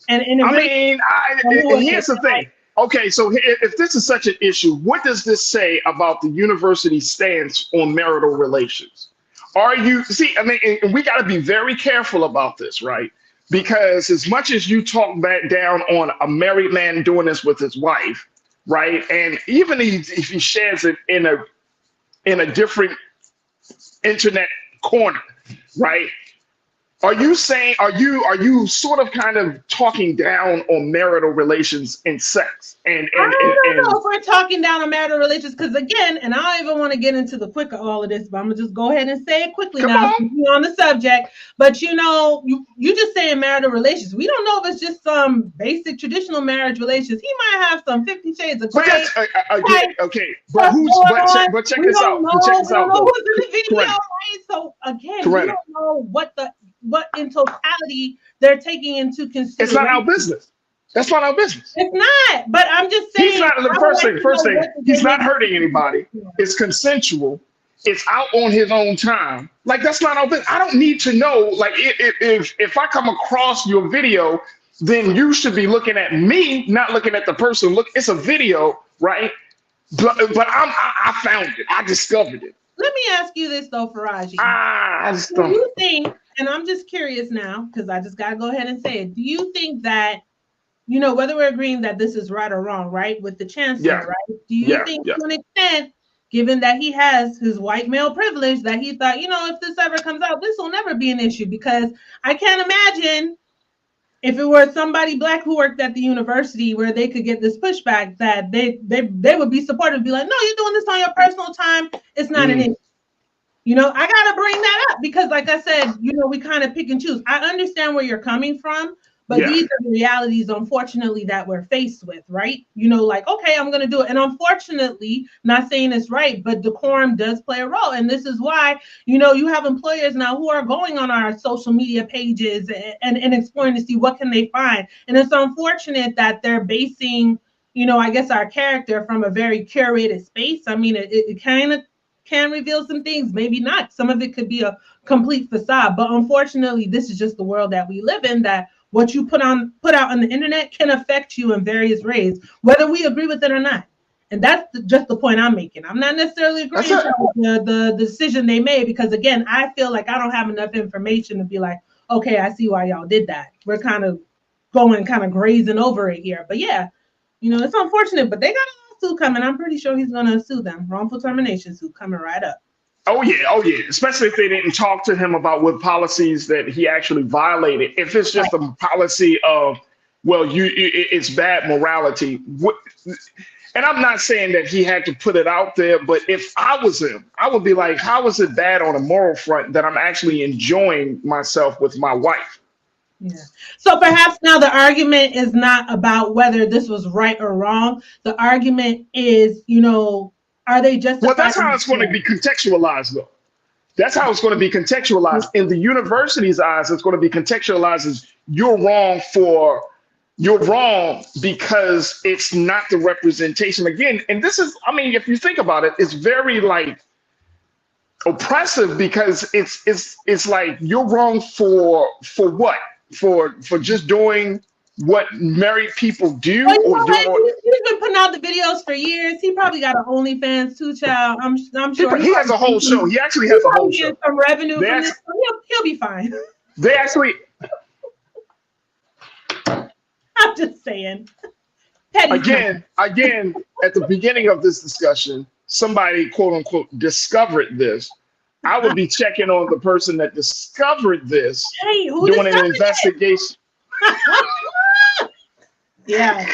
And here's the thing. Okay, so if this is such an issue, what does this say about the university's stance on marital relations? And we got to be very careful about this, right? Because as much as you talk back down on a married man doing this with his wife, right? And even if he shares it in a different internet corner, right? Are you sort of kind of talking down on marital relations and sex? I don't know if we're talking down on marital relations, because again, and I don't even want to get into the quick of all of this, but I'm gonna just go ahead and say it quickly now on the subject. But you just saying marital relations. We don't know if it's just some basic traditional marriage relations. He might have some 50 Shades of Grey. But check this out. We don't know who's in the video, right? So again, we don't know what in totality they're taking into consideration. It's not our business. That's not our business. It's not. But I'm just saying. He's not the first thing. He's not hurting anybody. It's consensual. It's out on his own time. Like, that's not our business. I don't need to know. Like, if I come across your video, then you should be looking at me, not looking at the person. Look, it's a video, right? But I found it. I discovered it. Let me ask you this though, Farajii. Do you think, and I'm just curious now, because I just gotta go ahead and say it. Do you think that, whether we're agreeing that this is right or wrong, right, with the chancellor, right? Do you think to an extent, given that he has his white male privilege, that he thought, if this ever comes out, this will never be an issue? Because I can't imagine if it were somebody Black who worked at the university where they could get this pushback, that they would be supportive, be like, no, you're doing this on your personal time. It's not an issue. I got to bring that up because, like I said, we kind of pick and choose. I understand where you're coming from, but these are the realities, unfortunately, that we're faced with, right? Like, okay, I'm going to do it. And unfortunately, not saying it's right, but decorum does play a role. And this is why, you have employers now who are going on our social media pages and exploring to see what can they find. And it's unfortunate that they're basing, I guess, our character from a very curated space. I mean, it kind of can reveal some things, maybe not. Some of it could be a complete facade. But unfortunately, this is just the world that we live in, that what you put out on the internet can affect you in various ways, whether we agree with it or not. And that's just the point I'm making. I'm not necessarily agreeing with the decision they made, because again, I feel like I don't have enough information to be like, okay, I see why y'all did that. We're kind of grazing over it here. But yeah, it's unfortunate, but they got a lawsuit coming. I'm pretty sure he's gonna sue them. Wrongful termination suit coming right up. Oh yeah. Especially if they didn't talk to him about what policies that he actually violated. If it's just a policy of, it's bad morality. And I'm not saying that he had to put it out there, but if I was him, I would be like, how is it bad on a moral front that I'm actually enjoying myself with my wife? Yeah. So perhaps now the argument is not about whether this was right or wrong. The argument is, are they justified? Well, that's how it's going to be contextualized, though. That's how it's going to be contextualized. In the university's eyes, it's going to be contextualized as you're wrong because it's not the representation. Again, and this is, if you think about it, it's very oppressive, because it's like you're wrong for what? For just doing what married people do? He's been putting out the videos for years. He probably got an OnlyFans too, child. I'm sure he has a whole show. He actually has a whole show. Some revenue from this. He'll be fine. They actually. I'm just saying. Again, at the beginning of this discussion, somebody quote unquote discovered this. I would be checking on the person that discovered this, doing an investigation. Yeah,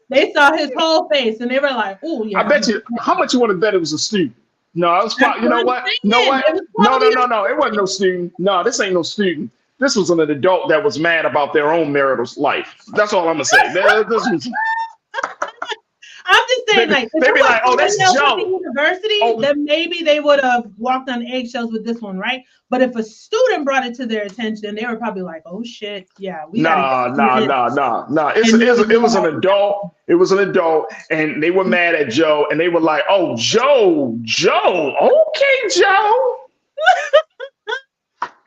they saw his whole face and they were like, "Oh yeah." I bet you. How much you want to bet it was a student? No, it was probably. You know what? No, it wasn't no student. No, this ain't no student. This was an adult that was mad about their own marital life. That's all I'm gonna say. I'm just saying, they'd be like, "Oh, that's Joe." University, then maybe they would have walked on eggshells with this one, right? But if a student brought it to their attention, they were probably like, "Oh shit, yeah, we." Nah. It was an adult. It was an adult, and they were mad at Joe, and they were like, "Oh, Joe, okay, Joe."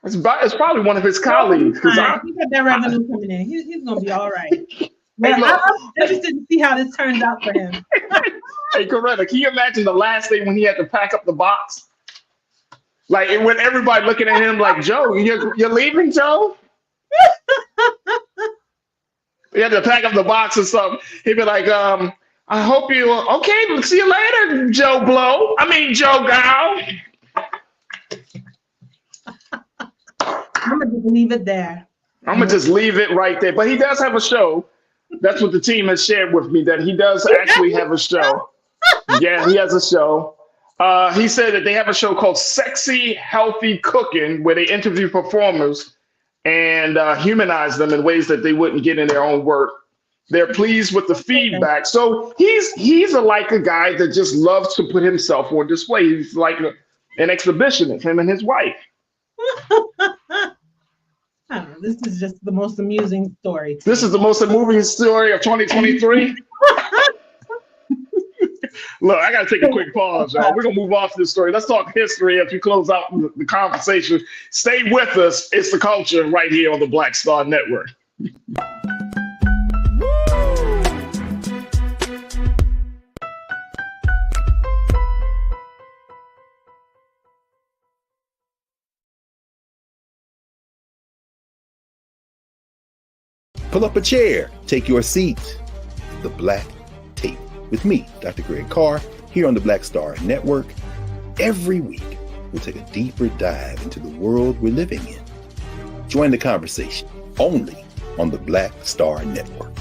It's probably one of his colleagues. He got that revenue coming in. He's gonna be all right. Well, Hey, look. I'm interested to see how this turns out for him. Hey, Coretta, can you imagine the last day when he had to pack up the box? Like, when everybody looking at him like, Joe, you're leaving, Joe? He had to pack up the box or something. He'd be like, I hope you, okay, see you later, Joe Blow. I mean, Joe Gow. I'm gonna just leave it there. I'm gonna just leave it right there. But he does have a show. That's what the team has shared with me, that he does actually have a show. Yeah, he has a show. He said that they have a show called Sexy Healthy Cooking, where they interview performers and humanize them in ways that they wouldn't get in their own work. They're pleased with the feedback. So he's a guy that just loves to put himself on display. He's like an exhibitionist, him and his wife. This is just the most amusing story. This is the most amusing story of 2023. Look, I got to take a quick pause, y'all. We're going to move off this story. Let's talk history as we close out the conversation. Stay with us. It's the culture right here on the Black Star Network. Pull up a chair, take your seat. The Black Tape with me, Dr. Greg Carr, here on the Black Star Network. Every week, we'll take a deeper dive into the world we're living in. Join the conversation only on the Black Star Network.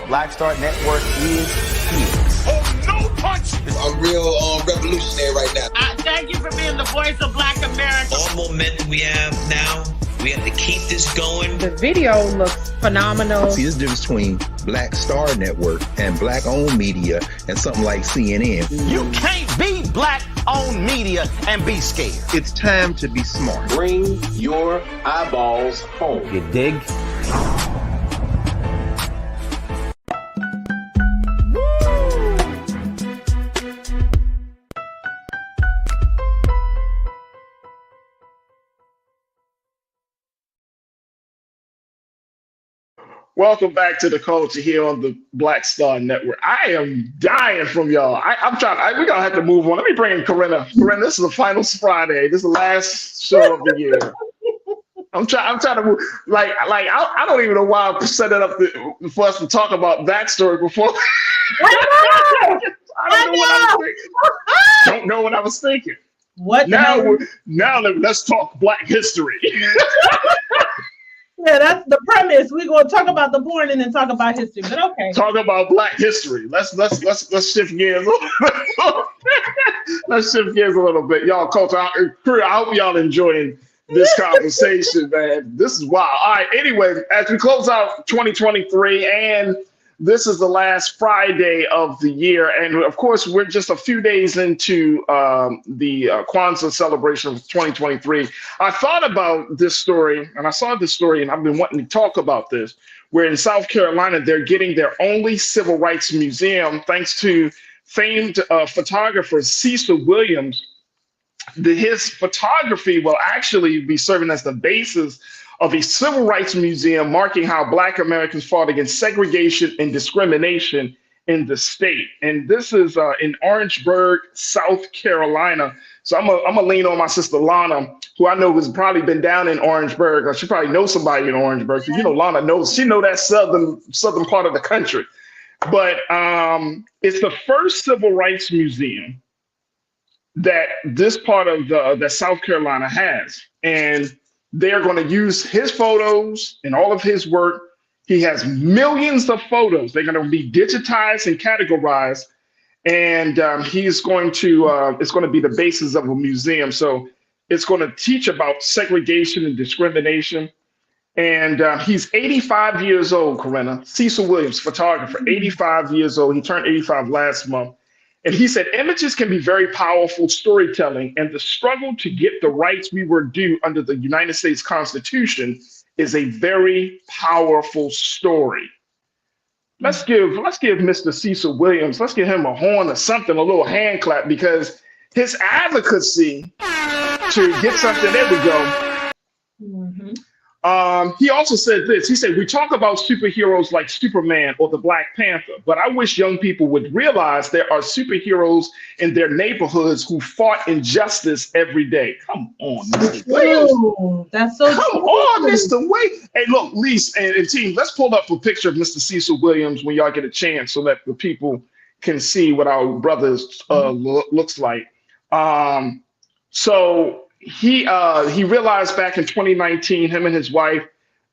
Black Star Network is here. Oh, no punch! I'm real revolutionary right now. Thank you for being the voice of Black America. All momentum we have now, we have to keep this going. The video looks phenomenal. See, there's a difference between Black Star Network and black-owned media and something like CNN. You can't be black-owned media and be scared. It's time to be smart. Bring your eyeballs home. You dig? Welcome back to the culture here on the Black Star Network. I am dying from y'all. We're gonna have to move on. Let me bring in Corinna. Corinna, this is the final Friday. This is the last show of the year. I'm trying to move. I don't even know why I set it up for us to talk about backstory before. I don't know what I was thinking. What now? Let's talk Black history. Yeah, that's the premise. We're gonna talk about the porn and then talk about history. But okay. Talk about Black history. Let's shift gears. Let's shift gears a little bit, y'all. Culture. I hope y'all enjoying this conversation, man. This is wild. All right. Anyway, as we close out 2023, and this is the last Friday of the year, and of course, we're just a few days into the Kwanzaa celebration of 2023. I thought about this story, and I saw this story, and I've been wanting to talk about this, where in South Carolina, they're getting their only civil rights museum, thanks to famed photographer Cecil Williams. His photography will actually be serving as the basis of a civil rights museum marking how Black Americans fought against segregation and discrimination in the state. And this is in Orangeburg, South Carolina. So I'm gonna lean on my sister Lana, who I know has probably been down in Orangeburg, or she probably knows somebody in Orangeburg. Because Lana knows, she know that southern part of the country. But it's the first civil rights museum that this part of that South Carolina has. And they're going to use his photos and all of his work. He has millions of photos. They're going to be digitized and categorized. And it's going to be the basis of a museum. So it's going to teach about segregation and discrimination. And he's 85 years old, Corinna. Cecil Williams, photographer, 85 years old. He turned 85 last month. And he said, images can be very powerful storytelling, and the struggle to get the rights we were due under the United States Constitution is a very powerful story. Let's give Mr. Cecil Williams, let's give him a horn or something, a little hand clap, because his advocacy to get something. There we go. He also said this. He said, we talk about superheroes like Superman or the Black Panther, but I wish young people would realize there are superheroes in their neighborhoods who fought injustice every day. Come on, Mr. Williams. That's so Come on, Mr. Williams. Hey, look, Lise and team, let's pull up a picture of Mr. Cecil Williams when y'all get a chance so that the people can see what our brothers looks like. So he realized back in 2019, him and his wife,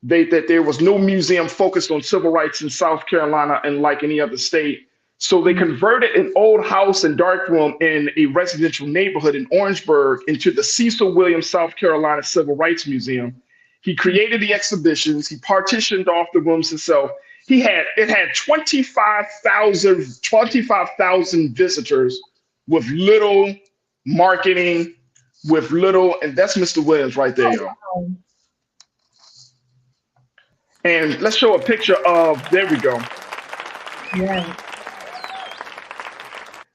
that there was no museum focused on civil rights in South Carolina and like any other state. So they converted an old house and darkroom in a residential neighborhood in Orangeburg into the Cecil Williams, South Carolina Civil Rights Museum. He created the exhibitions. He partitioned off the rooms himself. It had 25,000 visitors with little marketing, with little, and that's Mr. Williams right there, y'all. And let's show a picture of, there we go. Yeah.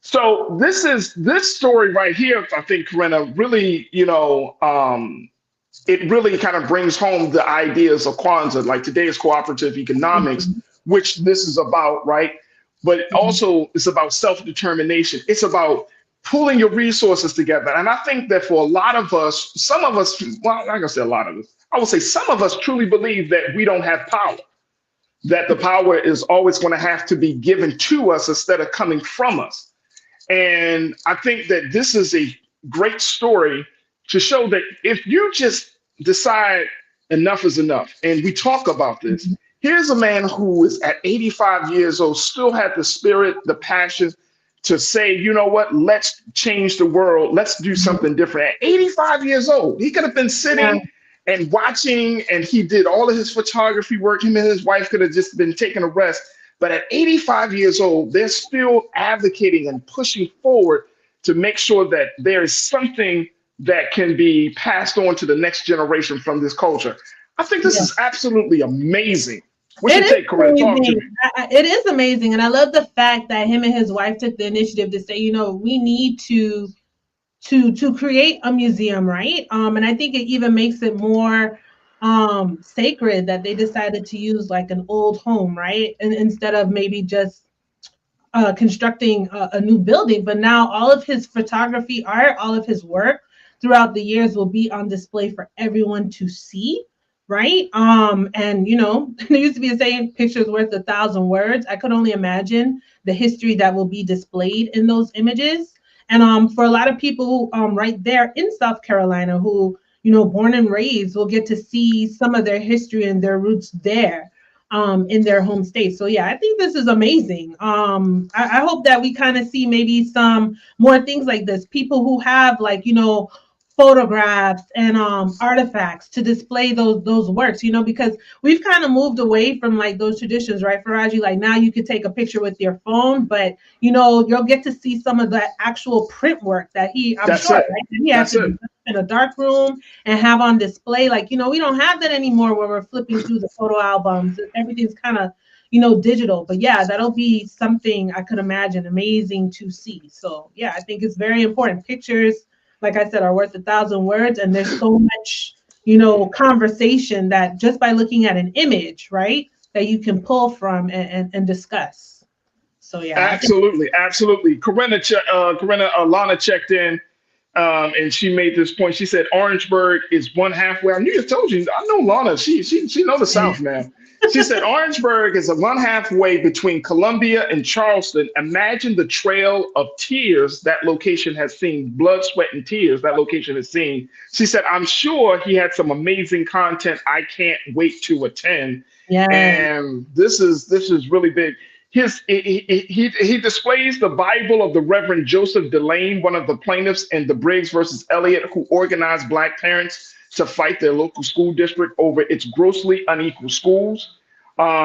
So this story right here, I think, Corinna, really, it really kind of brings home the ideas of Kwanzaa, like today's cooperative economics, which this is about, right? But also it's about self-determination. It's about pulling your resources together. And I think that for a lot of us, some of us, well, I'm not gonna say a lot of us, I would say some of us truly believe that we don't have power, that the power is always gonna have to be given to us instead of coming from us. And I think that this is a great story to show that if you just decide enough is enough, and we talk about this, here's a man who is at 85 years old, still had the spirit, the passion to say, you know what, let's change the world. Let's do something different. At 85 years old, he could have been sitting and watching, and he did all of his photography work. Him and his wife could have just been taking a rest. But at 85 years old, they're still advocating and pushing forward to make sure that there is something that can be passed on to the next generation from this culture. I think this is absolutely amazing. What you take, Corinne? Talk to me. It is amazing. And I love the fact that him and his wife took the initiative to say, we need to create a museum, right? And I think it even makes it more sacred that they decided to use like an old home, right? And instead of maybe just constructing a new building, but now all of his photography, art, all of his work throughout the years will be on display for everyone to see. Right. And, there used to be a saying, pictures worth 1,000 words. I could only imagine the history that will be displayed in those images. And for a lot of people right there in South Carolina who, born and raised, will get to see some of their history and their roots there in their home state. So, yeah, I think this is amazing. I hope that we kind of see maybe some more things like this. People who have photographs and artifacts to display those works, because we've kind of moved away from like those traditions, right, Farajii? Like now you could take a picture with your phone, but you'll get to see some of that actual print work that he has to in a dark room and have on display. Like, we don't have that anymore where we're flipping through the photo albums. Everything's kind of, digital. But yeah, that'll be something I could imagine amazing to see. So yeah, I think it's very important. Pictures, like I said, are worth 1,000 words, and there's so much, conversation that just by looking at an image, right, that you can pull from and discuss. So yeah, absolutely. Corinna, Alana checked in, and she made this point. She said Orangeburg is one halfway. I told you. I know Lana. She know the South, man. She said Orangeburg is a one halfway between Columbia and Charleston. Imagine the trail of tears that location has seen, blood, sweat, and tears that location has seen. She said, I'm sure he had some amazing content. I can't wait to attend. Yeah. And this is really big. He displays the Bible of the Reverend Joseph Delane, one of the plaintiffs in the Briggs versus Elliott, who organized Black parents to fight their local school district over its grossly unequal schools.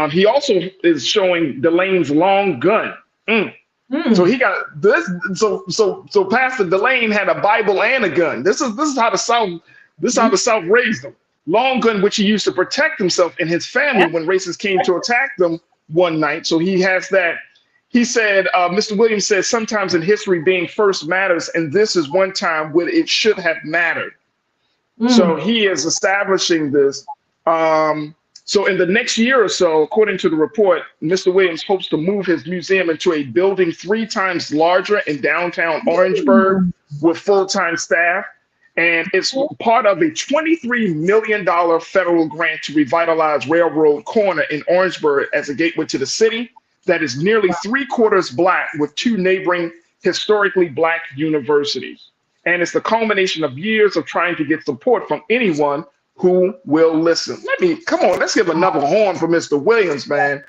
He also is showing Delane's long gun. So he got this. So Pastor Delane had a Bible and a gun. This is how the South raised him. Long gun, which he used to protect himself and his family when racists came to attack them one night. So he has that. He said, Mr. Williams said, sometimes in history being first matters, and this is one time when it should have mattered. So he is establishing this. So in the next year or so, according to the report, Mr. Williams hopes to move his museum into a building 3 times larger in downtown Orangeburg with full-time staff. And it's part of a $23 million federal grant to revitalize Railroad Corner in Orangeburg as a gateway to the city that is nearly 3/4 Black with 2 neighboring historically Black universities. And it's the culmination of years of trying to get support from anyone who will listen. Come on, let's give another horn for Mr. Williams, man.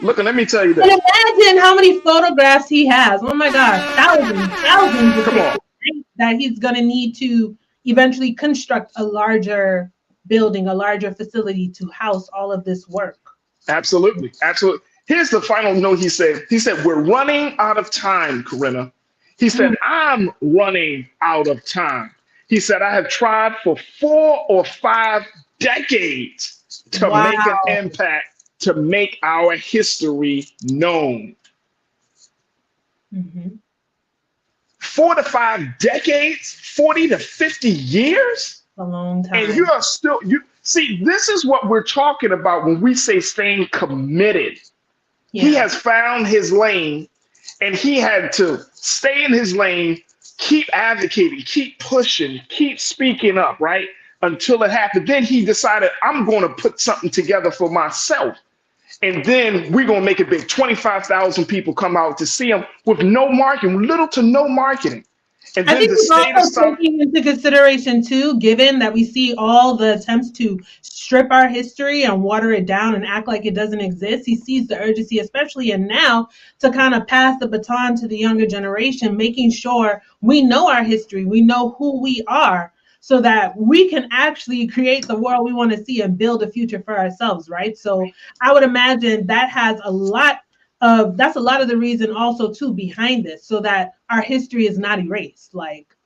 Look, let me tell you this. And imagine how many photographs he has. Oh my gosh, thousands of Come on. that he's going to need to eventually construct a larger building, a larger facility to house all of this work. Absolutely. Here's the final note he said. He said, we're running out of time, Corinna. He said, I'm running out of time. He said, I have tried for 4 or 5 decades to make an impact, to make our history known. 4 to 5 decades, 40 to 50 years? A long time. And you are still, see, this is what we're talking about when we say staying committed. Yeah. He has found his lane, and he had to stay in his lane, keep advocating, keep pushing, keep speaking up, right? Until it happened. Then he decided, I'm going to put something together for myself. And then we're going to make it big. 25,000 people come out to see him with no marketing, little to no marketing. And then I think the it's state also taking into consideration too, given that we see all the attempts to strip our history and water it down and act like it doesn't exist. He sees the urgency, especially in now, to kind of pass the baton to the younger generation, making sure we know our history, we know who we are, so that we can actually create the world we want to see and build a future for ourselves, right? So I would imagine that has that's a lot of the reason also too behind this, so that our history is not erased. Like,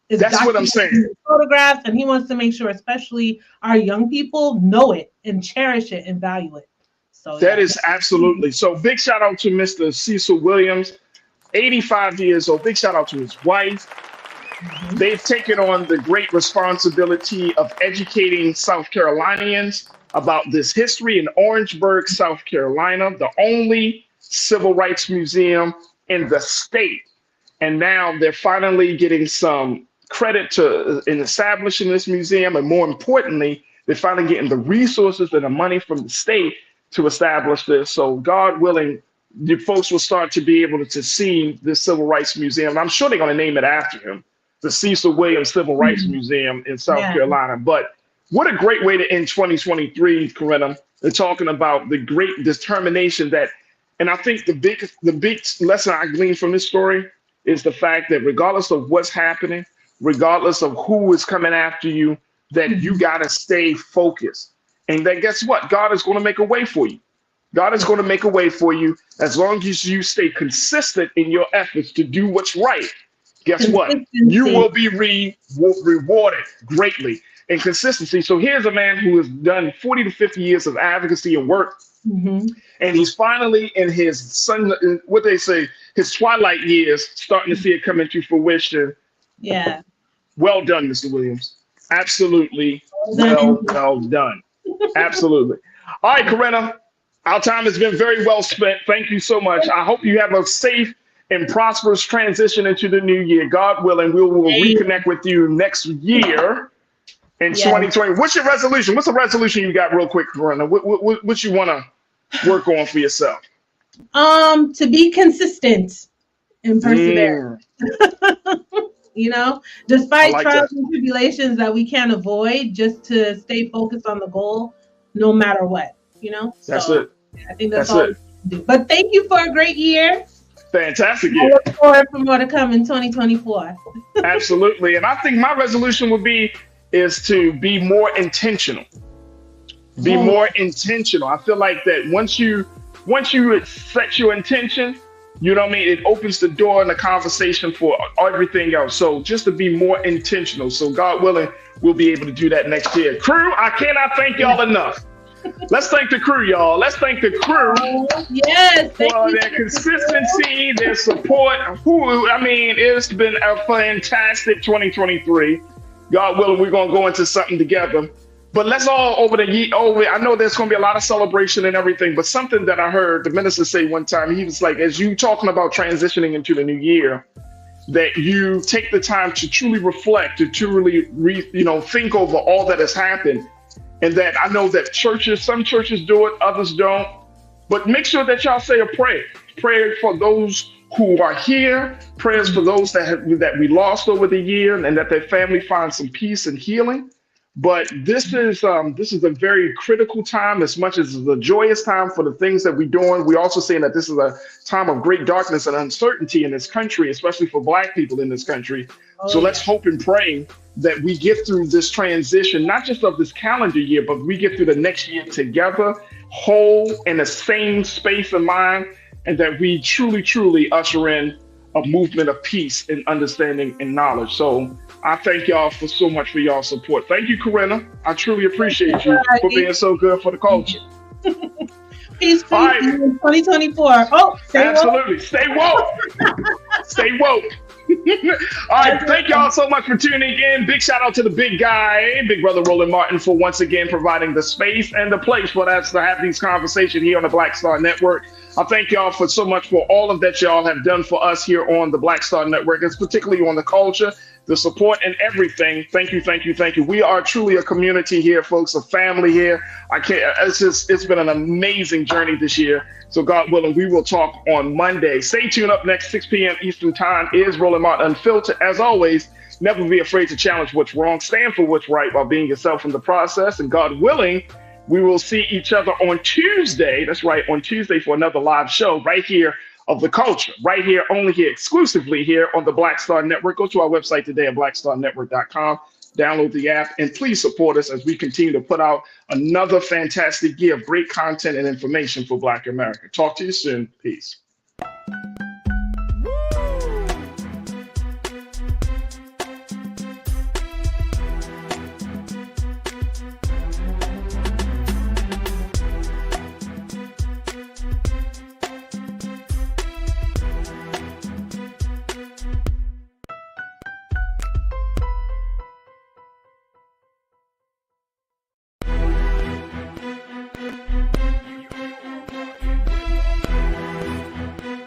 that's what I'm saying. Photographs, and he wants to make sure, especially our young people, know it and cherish it and value it. So that is absolutely. So big shout out to Mr. Cecil Williams, 85 years old. Big shout out to his wife. They've taken on the great responsibility of educating South Carolinians about this history in Orangeburg, South Carolina, the only civil rights museum in the state. And now they're finally getting some credit in establishing this museum. And more importantly, they're finally getting the resources and the money from the state to establish this. So God willing, you folks will start to be able to see this Civil Rights Museum. I'm sure they're going to name it after him, the Cecil Williams Civil Rights Museum in South Carolina. But what a great way to end 2023, Corinna. They're talking about the great determination that, and I think the big lesson I gleaned from this story is the fact that regardless of what's happening, regardless of who is coming after you, that you got to stay focused. And then guess what? God is going to make a way for you. God is going to make a way for you as long as you stay consistent in your efforts to do what's right. Guess what? You will be rewarded greatly in consistency. So here's a man who has done 40 to 50 years of advocacy and work. And he's finally in his what they say, his twilight years, starting to see it come into fruition. Yeah. Well done, Mr. Williams. Absolutely well done. Absolutely. All right, Corinna, our time has been very well spent. Thank you so much. I hope you have a safe and prosperous transition into the new year. God willing, we will reconnect with you next year in 2020. What's your resolution? What's the resolution you got real quick, Corinna? What you want to work on for yourself? To be consistent and persevere. You know, despite trials and tribulations that we can't avoid, just to stay focused on the goal, no matter what, you know? That's it. I think that's all we can do. But thank you for a great year. Fantastic year. I look forward for more to come in 2024. Absolutely. And I think my resolution would is to be more intentional. Be more intentional. I feel like that once you set your intention, you know what I mean? It opens the door and the conversation for everything else. So just to be more intentional. So God willing, we'll be able to do that next year. Crew, I cannot thank y'all enough. Let's thank the crew, y'all. Let's thank the crew yes, for their consistency, their support. It's been a fantastic 2023. God willing, we're going to go into something together. But let's all I know there's going to be a lot of celebration and everything, but something that I heard the minister say one time, he was like, as you talking about transitioning into the new year, that you take the time to truly reflect, to truly think over all that has happened. And that I know that some churches do it, others don't. But make sure that y'all say a prayer. Prayer for those who are here, prayers for those that we lost over the year, and that their family finds some peace and healing. But this is a very critical time, as much as it's a joyous time for the things that we're doing. We're also saying that this is a time of great darkness and uncertainty in this country, especially for Black people in this country. So let's hope and pray that we get through this transition, not just of this calendar year, but we get through the next year together, whole, in the same space of mind, and that we truly, truly usher in a movement of peace and understanding and knowledge. So I thank y'all so much for y'all support. Thank you, Corinna. I truly appreciate you for being so good for the culture. Peace, right. 2024. Oh, absolutely. Stay woke. Stay woke. All right, thank y'all so much for tuning in. Big shout out to the big guy, Big Brother Roland Martin, for once again providing the space and the place for us to have these conversations here on the Black Star Network. I thank y'all for so much for all of that y'all have done for us here on the Black Star Network, and particularly on the culture, the support, and everything. Thank you, thank you, thank you. We are truly a community here, folks, a family here. It's been an amazing journey this year. So God willing, we will talk on Monday. Stay tuned. Up next, 6 p.m. Eastern Time is Roland Martin Unfiltered. As always, never be afraid to challenge what's wrong. Stand for what's right while being yourself in the process. And God willing, we will see each other on Tuesday. That's right, on Tuesday for another live show right here of the culture, right here, only here, exclusively here on the Black Star Network. Go to our website today at blackstarnetwork.com. Download the app and please support us as we continue to put out another fantastic year of great content and information for Black America. Talk to you soon. Peace.